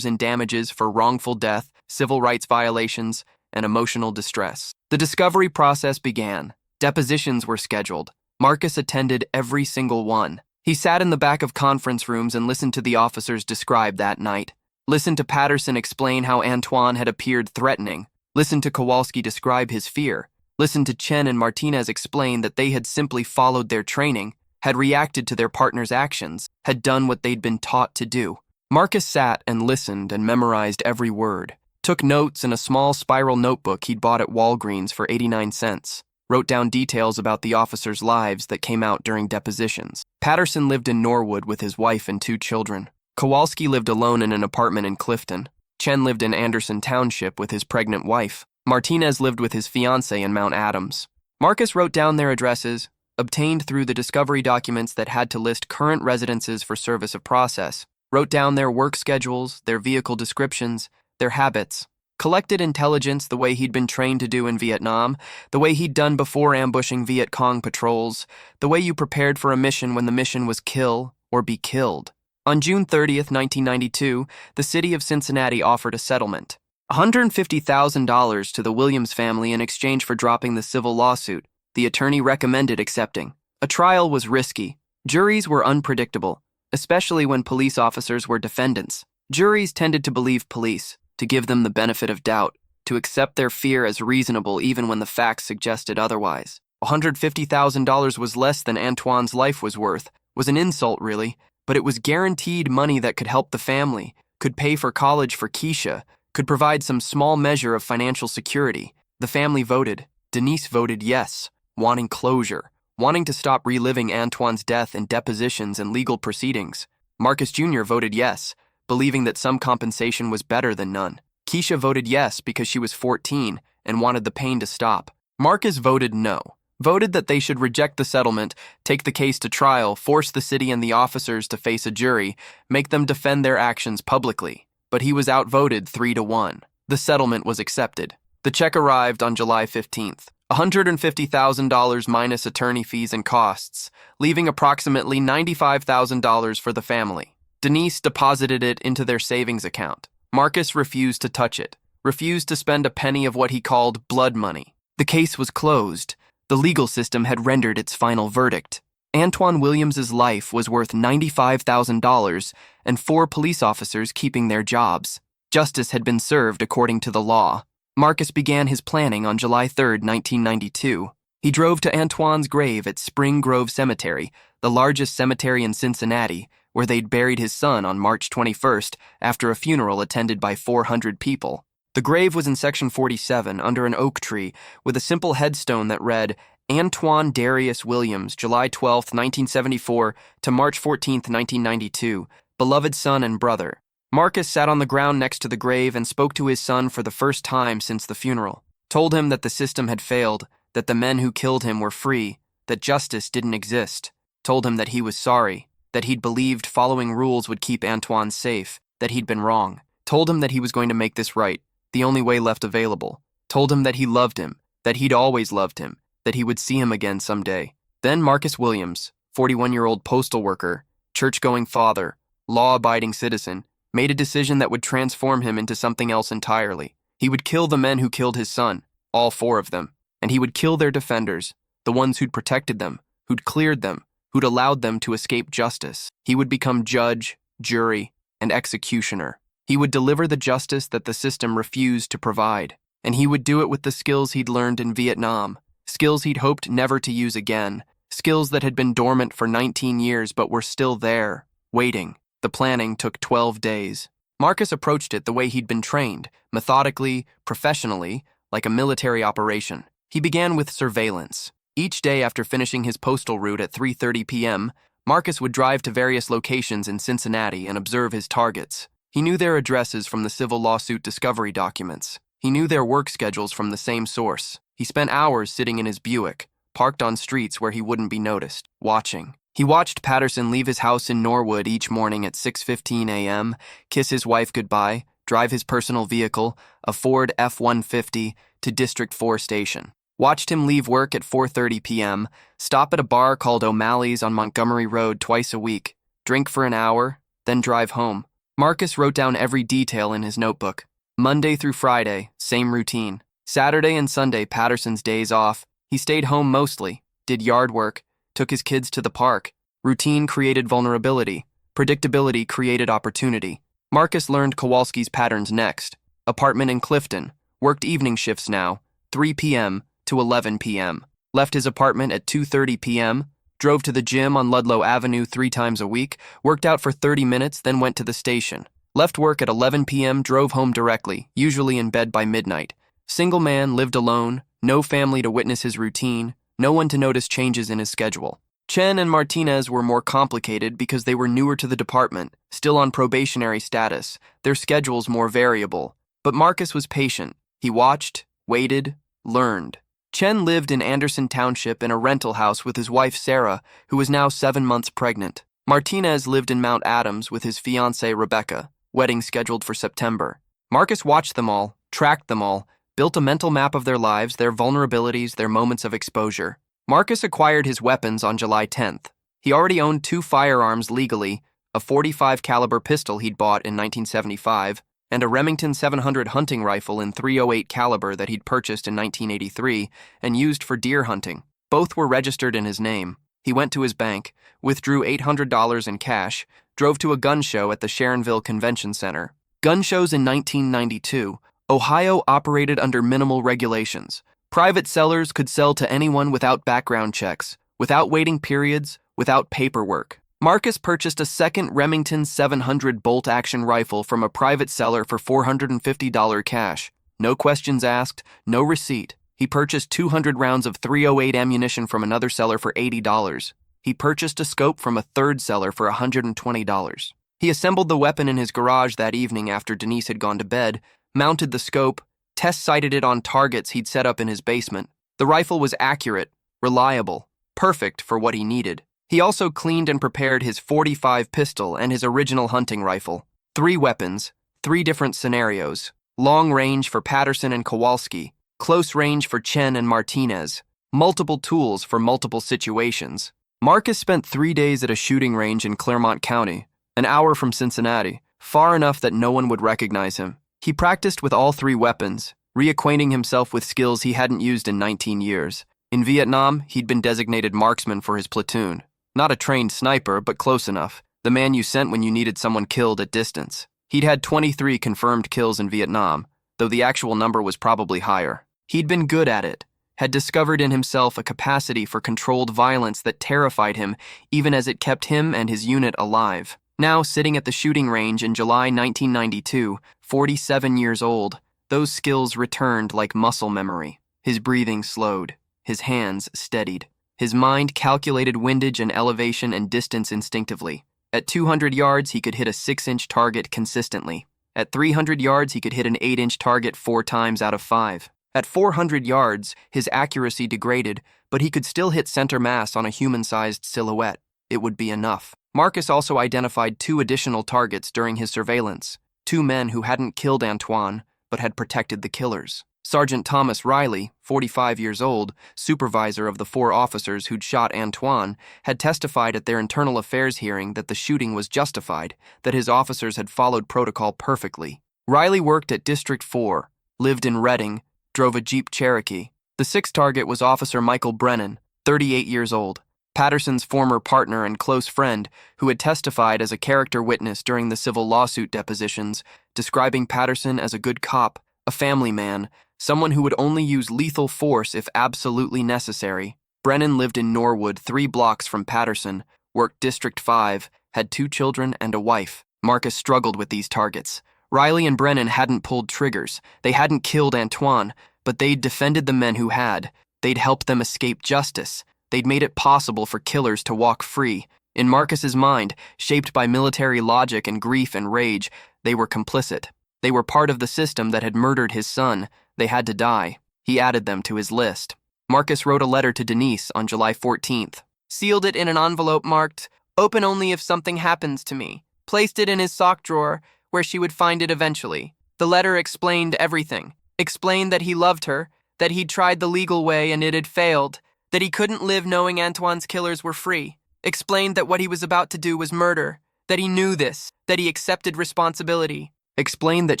A: in damages for wrongful death, civil rights violations, and emotional distress. The discovery process began. Depositions were scheduled. Marcus attended every single one. He sat in the back of conference rooms and listened to the officers describe that night. Listened to Patterson explain how Antoine had appeared threatening. Listened to Kowalski describe his fear. Listened to Chen and Martinez explain that they had simply followed their training, had reacted to their partner's actions, had done what they'd been taught to do. Marcus sat and listened and memorized every word. Took notes in a small spiral notebook he'd bought at Walgreens for 89 cents. Wrote down details about the officers' lives that came out during depositions. Patterson lived in Norwood with his wife and 2 children. Kowalski lived alone in an apartment in Clifton. Chen lived in Anderson Township with his pregnant wife. Martinez lived with his fiancée in Mount Adams. Marcus wrote down their addresses, obtained through the discovery documents that had to list current residences for service of process, wrote down their work schedules, their vehicle descriptions, their habits, collected intelligence the way he'd been trained to do in Vietnam, the way he'd done before ambushing Viet Cong patrols, the way you prepared for a mission when the mission was kill or be killed. On June 30th, 1992, the city of Cincinnati offered a settlement. $150,000 to the Williams family in exchange for dropping the civil lawsuit. The attorney recommended accepting. A trial was risky. Juries were unpredictable, especially when police officers were defendants. Juries tended to believe police, to give them the benefit of doubt, to accept their fear as reasonable even when the facts suggested otherwise. $150,000 was less than Antoine's life was worth, was an insult really, but it was guaranteed money that could help the family, could pay for college for Keisha, could provide some small measure of financial security. The family voted. Denise voted yes, wanting closure, wanting to stop reliving Antoine's death in depositions and legal proceedings. Marcus Jr. voted yes, believing that some compensation was better than none. Keisha voted yes because she was 14 and wanted the pain to stop. Marcus voted no, voted that they should reject the settlement, take the case to trial, force the city and the officers to face a jury, make them defend their actions publicly. But he was outvoted 3-1. The settlement was accepted. The check arrived on July 15th. $150,000 minus attorney fees and costs, leaving approximately $95,000 for the family. Denise deposited it into their savings account. Marcus refused to touch it, refused to spend a penny of what he called blood money. The case was closed. The legal system had rendered its final verdict. Antoine Williams's life was worth $95,000 and 4 police officers keeping their jobs. Justice had been served according to the law. Marcus began his planning on July 3, 1992. He drove to Antoine's grave at Spring Grove Cemetery, the largest cemetery in Cincinnati, where they'd buried his son on March 21st after a funeral attended by 400 people. The grave was in Section 47 under an oak tree with a simple headstone that read, Antoine Darius Williams, July 12, 1974 to March 14, 1992, beloved son and brother. Marcus sat on the ground next to the grave and spoke to his son for the first time since the funeral, told him that the system had failed, that the men who killed him were free, that justice didn't exist, told him that he was sorry, that he'd believed following rules would keep Antoine safe, that he'd been wrong, told him that he was going to make this right, the only way left available, told him that he loved him, that he'd always loved him, that he would see him again someday. Then Marcus Williams, 41-year-old postal worker, church-going father, law-abiding citizen, made a decision that would transform him into something else entirely. He would kill the men who killed his son, all 4 of them, and he would kill their defenders, the ones who'd protected them, who'd cleared them, who'd allowed them to escape justice. He would become judge, jury, and executioner. He would deliver the justice that the system refused to provide, and he would do it with the skills he'd learned in Vietnam, skills he'd hoped never to use again, skills that had been dormant for 19 years but were still there, waiting. The planning took 12 days. Marcus approached it the way he'd been trained, methodically, professionally, like a military operation. He began with surveillance. Each day after finishing his postal route at 3:30 p.m., Marcus would drive to various locations in Cincinnati and observe his targets. He knew their addresses from the civil lawsuit discovery documents. He knew their work schedules from the same source. He spent hours sitting in his Buick, parked on streets where he wouldn't be noticed, watching. He watched Patterson leave his house in Norwood each morning at 6:15 a.m., kiss his wife goodbye, drive his personal vehicle, a Ford F-150, to District 4 station. Watched him leave work at 4:30 p.m., stop at a bar called O'Malley's on Montgomery Road twice a week, drink for an hour, then drive home. Marcus wrote down every detail in his notebook. Monday through Friday, same routine. Saturday and Sunday, Patterson's days off. He stayed home mostly, did yard work, took his kids to the park. Routine created vulnerability. Predictability created opportunity. Marcus learned Kowalski's patterns next. Apartment in Clifton. Worked evening shifts now, 3 p.m. to 11 p.m. Left his apartment at 2:30 p.m., drove to the gym on Ludlow Avenue 3 times a week, worked out for 30 minutes, then went to the station. Left work at 11 p.m., drove home directly, usually in bed by midnight. Single man, lived alone, no family to witness his routine, no one to notice changes in his schedule. Chen and Martinez were more complicated because they were newer to the department, still on probationary status, their schedules more variable. But Marcus was patient. He watched, waited, learned. Chen lived in Anderson Township in a rental house with his wife Sarah, who was now 7 months pregnant. Martinez lived in Mount Adams with his fiancée Rebecca, wedding scheduled for September. Marcus watched them all, tracked them all, built a mental map of their lives, their vulnerabilities, their moments of exposure. Marcus acquired his weapons on July 10th. He already owned 2 firearms legally, a .45 caliber pistol he'd bought in 1975, and a Remington 700 hunting rifle in .308 caliber that he'd purchased in 1983 and used for deer hunting. Both were registered in his name. He went to his bank, withdrew $800 in cash, drove to a gun show at the Sharonville Convention Center. Gun shows in 1992, Ohio operated under minimal regulations. Private sellers could sell to anyone without background checks, without waiting periods, without paperwork. Marcus purchased a second Remington 700 bolt-action rifle from a private seller for $450 cash. No questions asked, no receipt. He purchased 200 rounds of .308 ammunition from another seller for $80. He purchased a scope from a third seller for $120. He assembled the weapon in his garage that evening after Denise had gone to bed, mounted the scope, test-sighted it on targets he'd set up in his basement. The rifle was accurate, reliable, perfect for what he needed. He also cleaned and prepared his .45 pistol and his original hunting rifle. 3 weapons, 3 different scenarios. Long range for Patterson and Kowalski, close range for Chen and Martinez. Multiple tools for multiple situations. Marcus spent 3 days at a shooting range in Clermont County, an hour from Cincinnati, far enough that no one would recognize him. He practiced with all 3 weapons, reacquainting himself with skills he hadn't used in 19 years. In Vietnam, he'd been designated marksman for his platoon. Not a trained sniper, but close enough. The man you sent when you needed someone killed at distance. He'd had 23 confirmed kills in Vietnam, though the actual number was probably higher. He'd been good at it, had discovered in himself a capacity for controlled violence that terrified him, even as it kept him and his unit alive. Now, sitting at the shooting range in July 1992, 47 years old, those skills returned like muscle memory. His breathing slowed. His hands steadied. His mind calculated windage and elevation and distance instinctively. At 200 yards, he could hit a 6-inch target consistently. At 300 yards, he could hit an 8-inch target 4 times out of 5. At 400 yards, his accuracy degraded, but he could still hit center mass on a human-sized silhouette. It would be enough. Marcus also identified 2 additional targets during his surveillance. 2 men who hadn't killed Antoine, but had protected the killers. Sergeant Thomas Riley, 45 years old, supervisor of the 4 officers who'd shot Antoine, had testified at their internal affairs hearing that the shooting was justified, that his officers had followed protocol perfectly. Riley worked at District 4, lived in Reading, drove a Jeep Cherokee. The 6th target was Officer Michael Brennan, 38 years old, Patterson's former partner and close friend, who had testified as a character witness during the civil lawsuit depositions, describing Patterson as a good cop, a family man, someone who would only use lethal force if absolutely necessary. Brennan lived in Norwood, 3 blocks from Patterson, worked District 5, had 2 children and a wife. Marcus struggled with these targets. Riley and Brennan hadn't pulled triggers. They hadn't killed Antoine, but they'd defended the men who had. They'd helped them escape justice. They'd made it possible for killers to walk free. In Marcus's mind, shaped by military logic and grief and rage, they were complicit. They were part of the system that had murdered his son. They had to die. He added them to his list. Marcus wrote a letter to Denise on July 14th. Sealed it in an envelope marked, "Open only if something happens to me." Placed it in his sock drawer, where she would find it eventually. The letter explained everything. Explained that he loved her, that he'd tried the legal way and it had failed, that he couldn't live knowing Antoine's killers were free. Explained that what he was about to do was murder, that he knew this, that he accepted responsibility. Explained that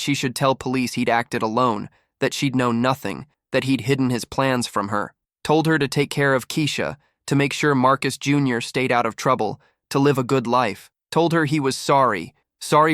A: she should tell police he'd acted alone, that she'd known nothing, that he'd hidden his plans from her. Told her to take care of Keisha, to make sure Marcus Jr. stayed out of trouble, to live a good life. Told her he was sorry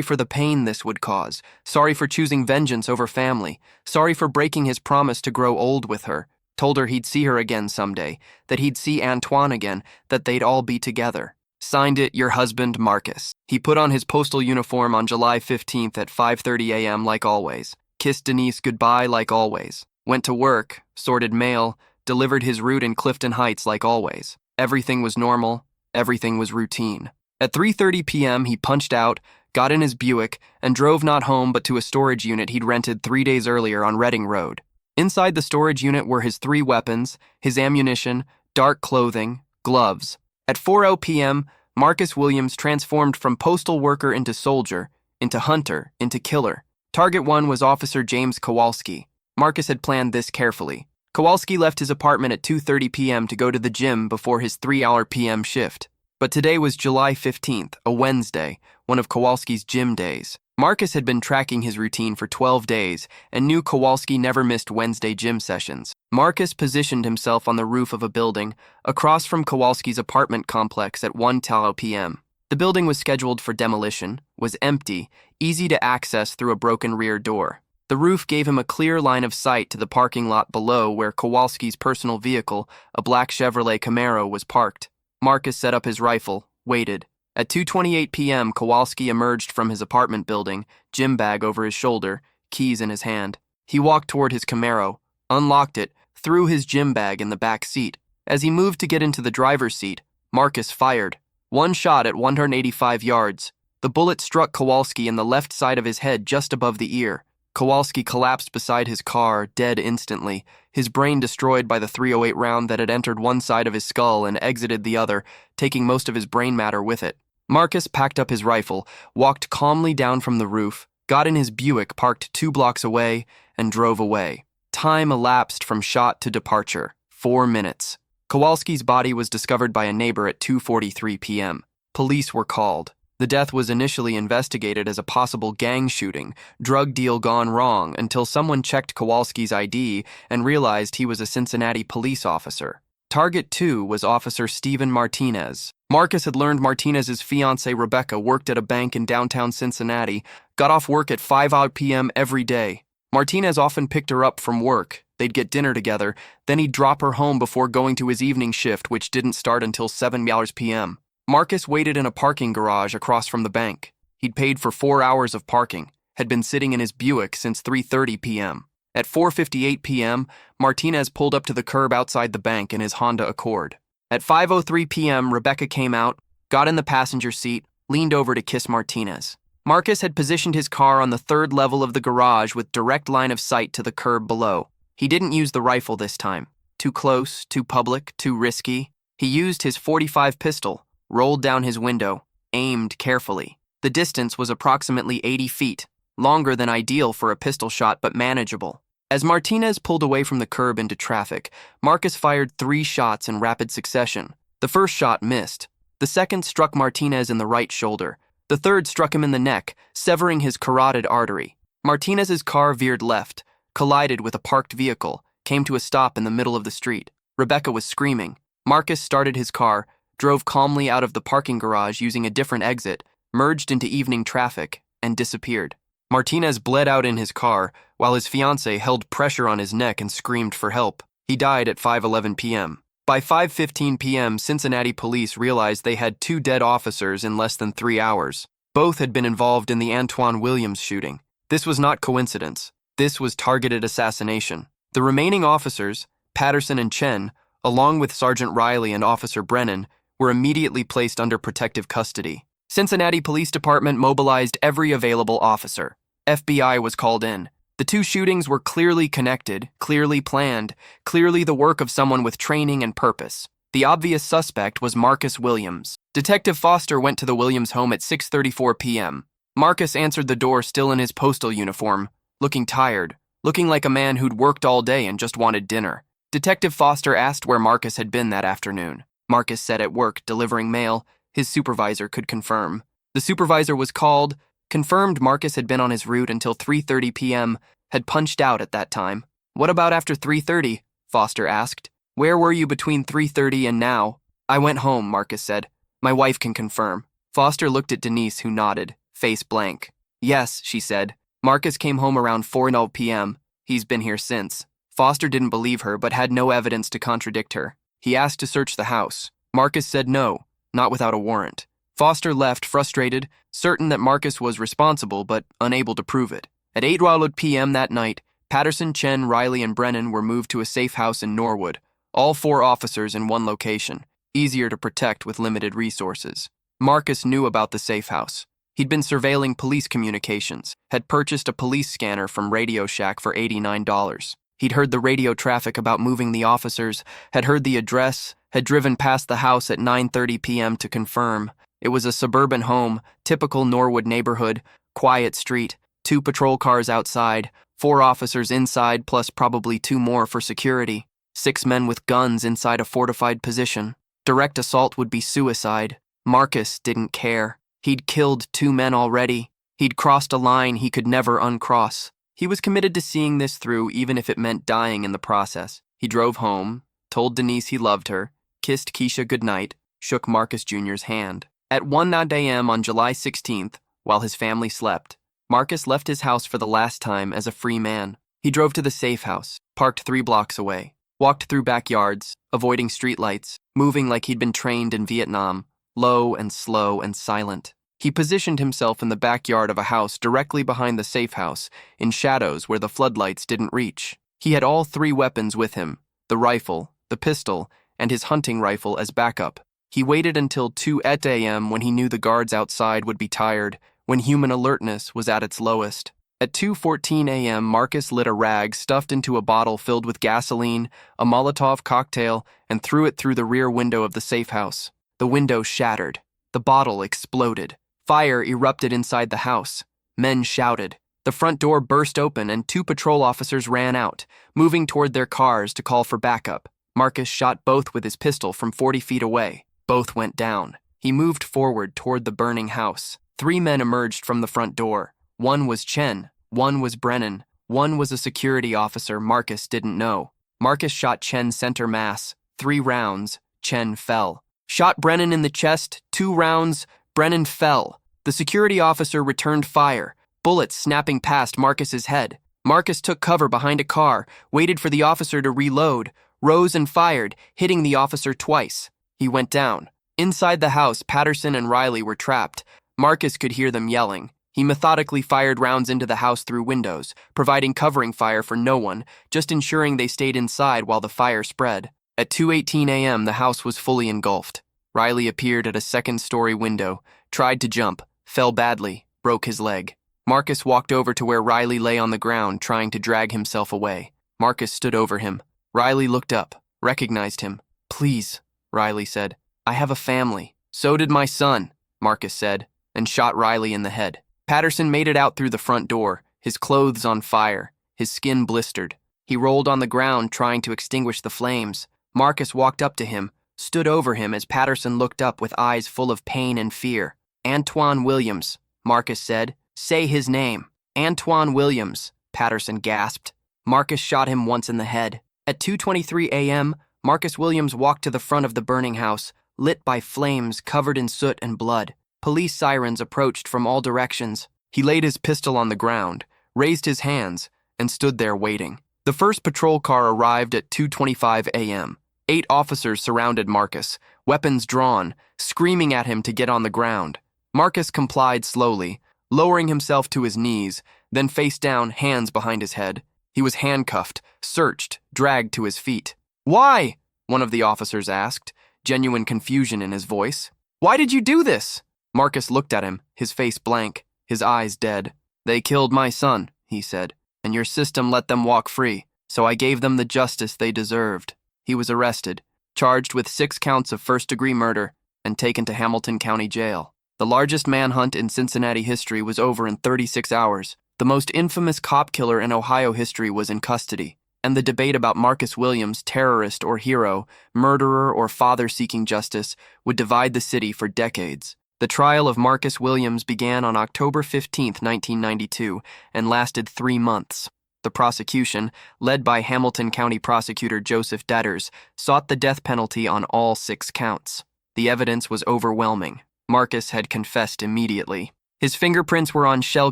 A: for the pain this would cause, sorry for choosing vengeance over family, sorry for breaking his promise to grow old with her. Told her he'd see her again someday, that he'd see Antoine again, that they'd all be together. Signed it, your husband, Marcus. He put on his postal uniform on July 15th at 5:30 a.m. like always. Kissed Denise goodbye like always. Went to work, sorted mail, delivered his route in Clifton Heights like always. Everything was normal. Everything was routine. At 3:30 p.m., he punched out, got in his Buick, and drove not home but to a storage unit he'd rented 3 days earlier on Reading Road. Inside the storage unit were his 3 weapons, his ammunition, dark clothing, gloves. At 4:00 p.m., Marcus Williams transformed from postal worker into soldier, into hunter, into killer. Target 1 was Officer James Kowalski. Marcus had planned this carefully. Kowalski left his apartment at 2:30 p.m. to go to the gym before his 3-hour p.m. shift. But today was July 15th, a Wednesday, one of Kowalski's gym days. Marcus had been tracking his routine for 12 days and knew Kowalski never missed Wednesday gym sessions. Marcus positioned himself on the roof of a building across from Kowalski's apartment complex at 1:00 p.m. The building was scheduled for demolition, was empty, easy to access through a broken rear door. The roof gave him a clear line of sight to the parking lot below where Kowalski's personal vehicle, a black Chevrolet Camaro, was parked. Marcus set up his rifle, waited. At 2:28 p.m., Kowalski emerged from his apartment building, gym bag over his shoulder, keys in his hand. He walked toward his Camaro, unlocked it, threw his gym bag in the back seat. As he moved to get into the driver's seat, Marcus fired. One shot at 185 yards. The bullet struck Kowalski in the left side of his head just above the ear. Kowalski collapsed beside his car, dead instantly, his brain destroyed by the .308 round that had entered one side of his skull and exited the other, taking most of his brain matter with it. Marcus packed up his rifle, walked calmly down from the roof, got in his Buick parked 2 blocks away, and drove away. Time elapsed from shot to departure, 4 minutes. Kowalski's body was discovered by a neighbor at 2:43 p.m. Police were called. The death was initially investigated as a possible gang shooting, drug deal gone wrong, until someone checked Kowalski's ID and realized he was a Cincinnati police officer. Target 2 was Officer Steven Martinez. Marcus had learned Martinez's fiancée Rebecca worked at a bank in downtown Cincinnati, got off work at 5 p.m. every day. Martinez often picked her up from work. They'd get dinner together, then he'd drop her home before going to his evening shift, which didn't start until 7 p.m. Marcus waited in a parking garage across from the bank. He'd paid for 4 hours of parking, had been sitting in his Buick since 3:30 p.m. At 4:58 p.m., Martinez pulled up to the curb outside the bank in his Honda Accord. At 5:03 p.m., Rebecca came out, got in the passenger seat, leaned over to kiss Martinez. Marcus had positioned his car on the 3rd level of the garage with direct line of sight to the curb below. He didn't use the rifle this time. Too close, too public, too risky. He used his .45 pistol, rolled down his window, aimed carefully. The distance was approximately 80 feet, longer than ideal for a pistol shot but manageable. As Martinez pulled away from the curb into traffic, Marcus fired 3 shots in rapid succession. The first shot missed. The second struck Martinez in the right shoulder. The third struck him in the neck, severing his carotid artery. Martinez's car veered left, collided with a parked vehicle, came to a stop in the middle of the street. Rebecca was screaming. Marcus started his car, drove calmly out of the parking garage using a different exit, merged into evening traffic, and disappeared. Martinez bled out in his car, while his fiancée held pressure on his neck and screamed for help. He died at 5:11 p.m. By 5:15 p.m., Cincinnati police realized they had 2 dead officers in less than 3 hours. Both had been involved in the Antoine Williams shooting. This was not coincidence. This was targeted assassination. The remaining officers, Patterson and Chen, along with Sergeant Riley and Officer Brennan, were immediately placed under protective custody. Cincinnati Police Department mobilized every available officer. FBI was called in. The 2 shootings were clearly connected, clearly planned, clearly the work of someone with training and purpose. The obvious suspect was Marcus Williams. Detective Foster went to the Williams home at 6:34 p.m. Marcus answered the door still in his postal uniform, looking tired, looking like a man who'd worked all day and just wanted dinner. Detective Foster asked where Marcus had been that afternoon. Marcus said at work, delivering mail. His supervisor could confirm. The supervisor was called, confirmed Marcus had been on his route until 3:30 p.m., had punched out at that time. What about after 3:30? Foster asked. Where were you between 3:30 and now? I went home, Marcus said. My wife can confirm. Foster looked at Denise, who nodded, face blank. Yes, she said. Marcus came home around 4:00 p.m. He's been here since. Foster didn't believe her, but had no evidence to contradict her. He asked to search the house. Marcus said no, not without a warrant. Foster left, frustrated, certain that Marcus was responsible, but unable to prove it. At 8:00 p.m. that night, Patterson, Chen, Riley, and Brennan were moved to a safe house in Norwood, all 4 officers in one location, easier to protect with limited resources. Marcus knew about the safe house. He'd been surveilling police communications, had purchased a police scanner from Radio Shack for $89. He'd heard the radio traffic about moving the officers, had heard the address, had driven past the house at 9:30 p.m. to confirm. It was a suburban home, typical Norwood neighborhood, quiet street, 2 patrol cars outside, 4 officers inside plus probably 2 more for security, 6 men with guns inside a fortified position. Direct assault would be suicide. Marcus didn't care. He'd killed 2 men already. He'd crossed a line he could never uncross. He was committed to seeing this through even if it meant dying in the process. He drove home, told Denise he loved her, kissed Keisha goodnight, shook Marcus Jr.'s hand. At 1:00 a.m. on July 16th, while his family slept, Marcus left his house for the last time as a free man. He drove to the safe house, parked 3 blocks away, walked through backyards, avoiding streetlights, moving like he'd been trained in Vietnam, low and slow and silent. He positioned himself in the backyard of a house directly behind the safe house, in shadows where the floodlights didn't reach. He had all 3 weapons with him, the rifle, the pistol, and his hunting rifle as backup. He waited until 2 a.m. when he knew the guards outside would be tired, when human alertness was at its lowest. At 2:14 a.m., Marcus lit a rag stuffed into a bottle filled with gasoline, a Molotov cocktail, and threw it through the rear window of the safe house. The window shattered. The bottle exploded. Fire erupted inside the house. Men shouted. The front door burst open and 2 patrol officers ran out, moving toward their cars to call for backup. Marcus shot both with his pistol from 40 feet away. Both went down. He moved forward toward the burning house. 3 men emerged from the front door. One was Chen, one was Brennan, one was a security officer Marcus didn't know. Marcus shot Chen center mass. 3 rounds. Chen fell. Shot Brennan in the chest. 2 rounds. Brennan fell. The security officer returned fire, bullets snapping past Marcus's head. Marcus took cover behind a car, waited for the officer to reload, rose and fired, hitting the officer twice. He went down. Inside the house, Patterson and Riley were trapped. Marcus could hear them yelling. He methodically fired rounds into the house through windows, providing covering fire for no one, just ensuring they stayed inside while the fire spread. At 2:18 a.m., the house was fully engulfed. Riley appeared at a second-story window, tried to jump, fell badly, broke his leg. Marcus walked over to where Riley lay on the ground, trying to drag himself away. Marcus stood over him. Riley looked up, recognized him. "Please," Riley said. "I have a family." "So did my son," Marcus said, and shot Riley in the head. Patterson made it out through the front door, his clothes on fire, his skin blistered. He rolled on the ground trying to extinguish the flames. Marcus walked up to him, stood over him as Patterson looked up with eyes full of pain and fear. "Antoine Williams," Marcus said. "Say his name." "Antoine Williams," Patterson gasped. Marcus shot him once in the head. At 2:23 a.m., Marcus Williams walked to the front of the burning house, lit by flames covered in soot and blood. Police sirens approached from all directions. He laid his pistol on the ground, raised his hands, and stood there waiting. The first patrol car arrived at 2:25 a.m. 8 officers surrounded Marcus, weapons drawn, screaming at him to get on the ground. Marcus complied slowly, lowering himself to his knees, then face down, hands behind his head. He was handcuffed, searched, dragged to his feet. "Why?" one of the officers asked, genuine confusion in his voice. "Why did you do this?" Marcus looked at him, his face blank, his eyes dead. "They killed my son," he said, "and your system let them walk free, so I gave them the justice they deserved." He was arrested, charged with 6 counts of first-degree murder, and taken to Hamilton County Jail. The largest manhunt in Cincinnati history was over in 36 hours. The most infamous cop killer in Ohio history was in custody, and the debate about Marcus Williams, terrorist or hero, murderer or father seeking justice, would divide the city for decades. The trial of Marcus Williams began on October 15, 1992, and lasted 3 months. The prosecution, led by Hamilton County Prosecutor Joseph Detters, sought the death penalty on all 6 counts. The evidence was overwhelming. Marcus had confessed immediately. His fingerprints were on shell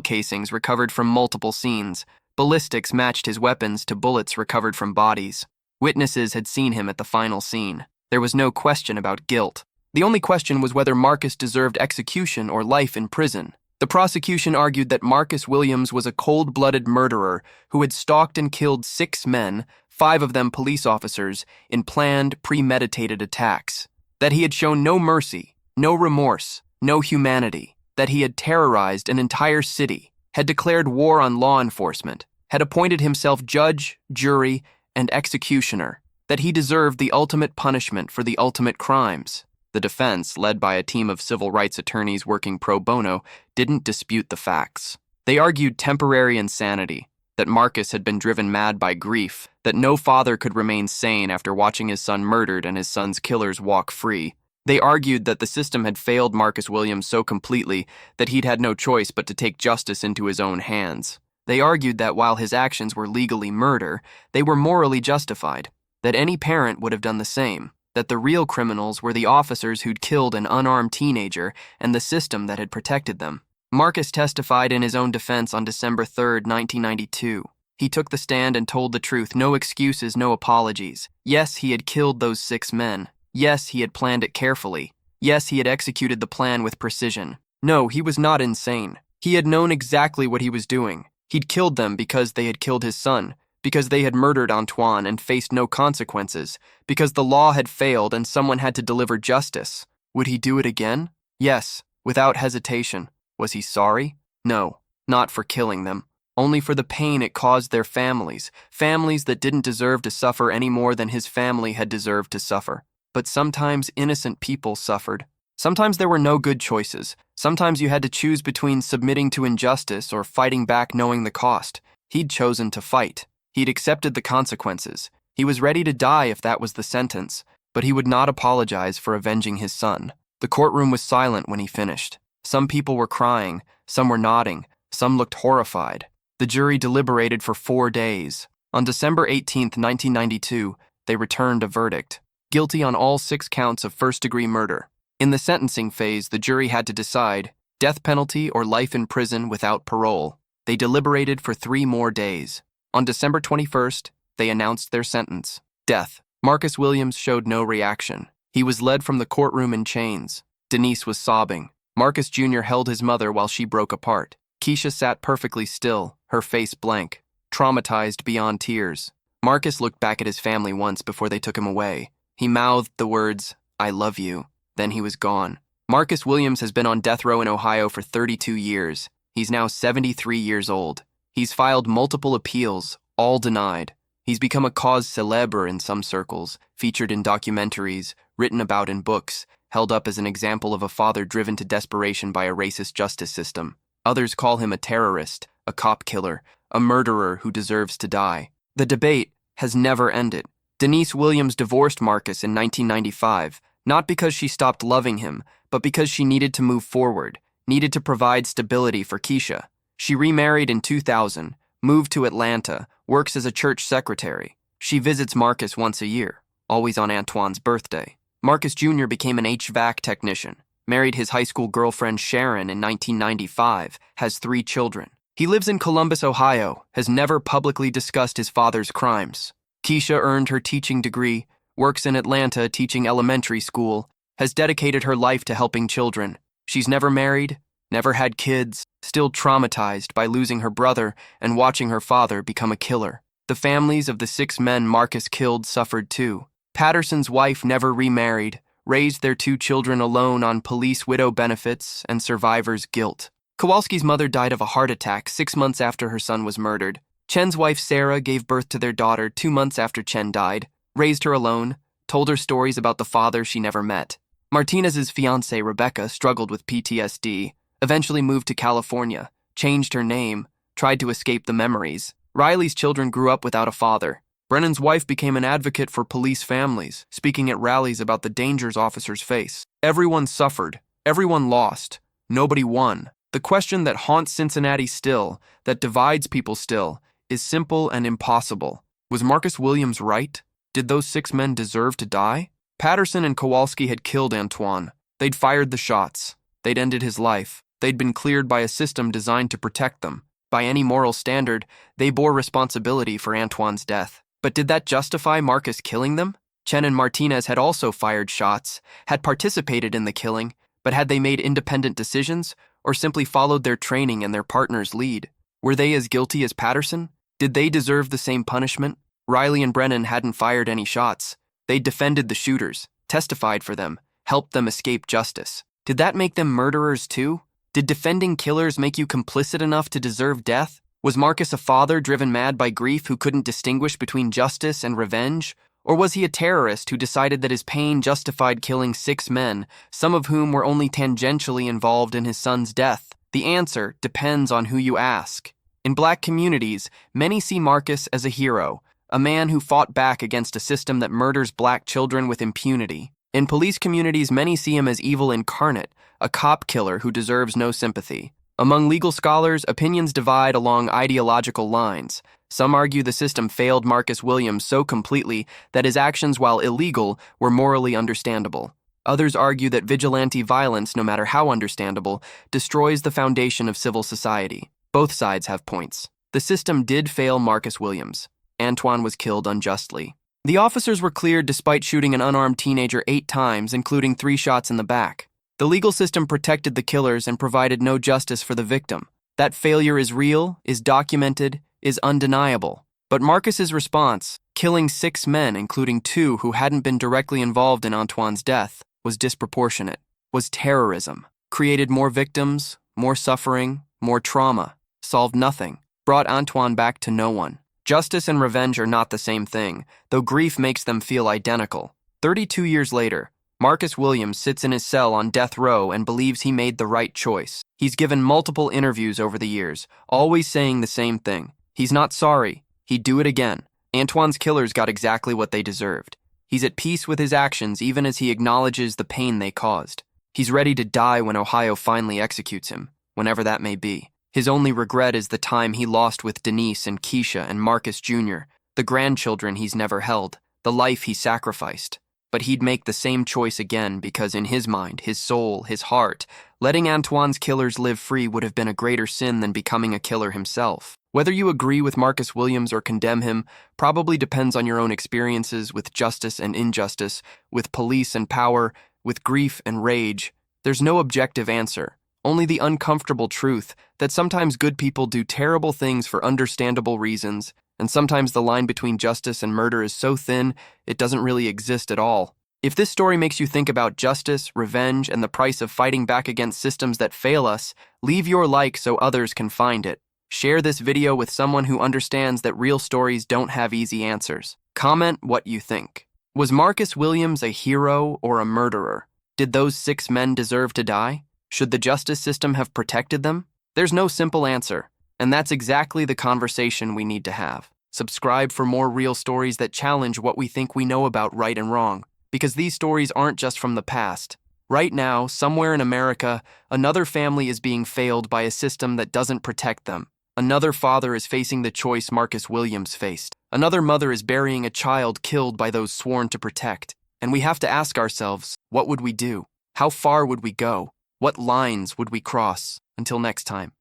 A: casings recovered from multiple scenes. Ballistics matched his weapons to bullets recovered from bodies. Witnesses had seen him at the final scene. There was no question about guilt. The only question was whether Marcus deserved execution or life in prison. The prosecution argued that Marcus Williams was a cold-blooded murderer who had stalked and killed 6 men, 5 of them police officers, in planned, premeditated attacks. That he had shown no mercy, no remorse, no humanity. That he had terrorized an entire city, had declared war on law enforcement, had appointed himself judge, jury, and executioner. That he deserved the ultimate punishment for the ultimate crimes. The defense, led by a team of civil rights attorneys working pro bono, didn't dispute the facts. They argued temporary insanity, that Marcus had been driven mad by grief, that no father could remain sane after watching his son murdered and his son's killers walk free. They argued that the system had failed Marcus Williams so completely that he'd had no choice but to take justice into his own hands. They argued that while his actions were legally murder, they were morally justified, that any parent would have done the same, that the real criminals were the officers who'd killed an unarmed teenager and the system that had protected them. Marcus testified in his own defense on December 3, 1992. He took the stand and told the truth, no excuses, no apologies. Yes, he had killed those 6 men. Yes, he had planned it carefully. Yes, he had executed the plan with precision. No, he was not insane. He had known exactly what he was doing. He'd killed them because they had killed his son, because they had murdered Antoine and faced no consequences, because the law had failed and someone had to deliver justice. Would he do it again? Yes, without hesitation. Was he sorry? No, not for killing them. only for the pain it caused their families, families that didn't deserve to suffer any more than his family had deserved to suffer. But sometimes innocent people suffered. Sometimes there were no good choices. Sometimes you had to choose between submitting to injustice or fighting back knowing the cost. He'd chosen to fight. He'd accepted the consequences. He was ready to die if that was the sentence, but he would not apologize for avenging his son. The courtroom was silent when he finished. Some people were crying, some were nodding, some looked horrified. The jury deliberated for 4 days. On December 18, 1992, they returned a verdict: guilty on all 6 counts of first-degree murder. In the sentencing phase, the jury had to decide death penalty or life in prison without parole. They deliberated for 3 more days. On December 21st, they announced their sentence: death. Marcus Williams showed no reaction. He was led from the courtroom in chains. Denise was sobbing. Marcus Jr. held his mother while she broke apart. Keisha sat perfectly still, her face blank, traumatized beyond tears. Marcus looked back at his family once before they took him away. He mouthed the words, "I love you." Then he was gone. Marcus Williams has been on death row in Ohio for 32 years. He's now 73 years old. He's filed multiple appeals, all denied. He's become a cause célèbre in some circles, featured in documentaries, written about in books, held up as an example of a father driven to desperation by a racist justice system. Others call him a terrorist, a cop killer, a murderer who deserves to die. The debate has never ended. Denise Williams divorced Marcus in 1995, not because she stopped loving him, but because she needed to move forward, needed to provide stability for Keisha. She remarried in 2000, moved to Atlanta, works as a church secretary. She visits Marcus once a year, always on Antoine's birthday. Marcus Jr. became an HVAC technician, married his high school girlfriend Sharon in 1995, has 3 children. He lives in Columbus, Ohio, has never publicly discussed his father's crimes. Keisha earned her teaching degree, works in Atlanta teaching elementary school, has dedicated her life to helping children. She's never married, never had kids, still traumatized by losing her brother and watching her father become a killer. The families of the 6 men Marcus killed suffered too. Patterson's wife never remarried, raised their 2 children alone on police widow benefits and survivor's guilt. Kowalski's mother died of a heart attack 6 months after her son was murdered. Chen's wife Sarah gave birth to their daughter 2 months after Chen died, raised her alone, told her stories about the father she never met. Martinez's fiancée Rebecca struggled with PTSD, eventually moved to California, changed her name, tried to escape the memories. Riley's children grew up without a father. Brennan's wife became an advocate for police families, speaking at rallies about the dangers officers face. Everyone suffered. Everyone lost. Nobody won. The question that haunts Cincinnati still, that divides people still, is simple and impossible. Was Marcus Williams right? Did those 6 men deserve to die? Patterson and Kowalski had killed Antoine. They'd fired the shots. They'd ended his life. They'd been cleared by a system designed to protect them. By any moral standard, they bore responsibility for Antoine's death. But did that justify Marcus killing them? Chen and Martinez had also fired shots, had participated in the killing, but had they made independent decisions, or simply followed their training and their partner's lead? Were they as guilty as Patterson? Did they deserve the same punishment? Riley and Brennan hadn't fired any shots. They defended the shooters, testified for them, helped them escape justice. Did that make them murderers too? Did defending killers make you complicit enough to deserve death? Was Marcus a father driven mad by grief who couldn't distinguish between justice and revenge? Or was he a terrorist who decided that his pain justified killing 6 men, some of whom were only tangentially involved in his son's death? The answer depends on who you ask. In Black communities, many see Marcus as a hero, a man who fought back against a system that murders Black children with impunity. In police communities, many see him as evil incarnate, a cop killer who deserves no sympathy. Among legal scholars, opinions divide along ideological lines. Some argue the system failed Marcus Williams so completely that his actions, while illegal, were morally understandable. Others argue that vigilante violence, no matter how understandable, destroys the foundation of civil society. Both sides have points. The system did fail Marcus Williams. Antoine was killed unjustly. The officers were cleared despite shooting an unarmed teenager 8 times, including 3 shots in the back. The legal system protected the killers and provided no justice for the victim. That failure is real, is documented, is undeniable. But Marcus's response, killing 6 men, including 2 who hadn't been directly involved in Antoine's death, was disproportionate, was terrorism, created more victims, more suffering, more trauma, solved nothing. brought Antoine back to no one. Justice and revenge are not the same thing, though grief makes them feel identical. 32 years later, Marcus Williams sits in his cell on death row and believes he made the right choice. He's given multiple interviews over the years, always saying the same thing. He's not sorry. He'd do it again. Antoine's killers got exactly what they deserved. He's at peace with his actions even as he acknowledges the pain they caused. He's ready to die when Ohio finally executes him, whenever that may be. His only regret is the time he lost with Denise and Keisha and Marcus Jr., the grandchildren he's never held, the life he sacrificed. But he'd make the same choice again because in his mind, his soul, his heart, letting Antoine's killers live free would have been a greater sin than becoming a killer himself. Whether you agree with Marcus Williams or condemn him probably depends on your own experiences with justice and injustice, with police and power, with grief and rage. There's no objective answer, only the uncomfortable truth that sometimes good people do terrible things for understandable reasons, and sometimes the line between justice and murder is so thin it doesn't really exist at all. If this story makes you think about justice, revenge, and the price of fighting back against systems that fail us, leave your like so others can find it. Share this video with someone who understands that real stories don't have easy answers. Comment what you think. Was Marcus Williams a hero or a murderer? Did those 6 men deserve to die? Should the justice system have protected them? There's no simple answer, and that's exactly the conversation we need to have. Subscribe for more real stories that challenge what we think we know about right and wrong, because these stories aren't just from the past. Right now, somewhere in America, another family is being failed by a system that doesn't protect them. Another father is facing the choice Marcus Williams faced. Another mother is burying a child killed by those sworn to protect. And we have to ask ourselves, what would we do? How far would we go? What lines would we cross? Until next time.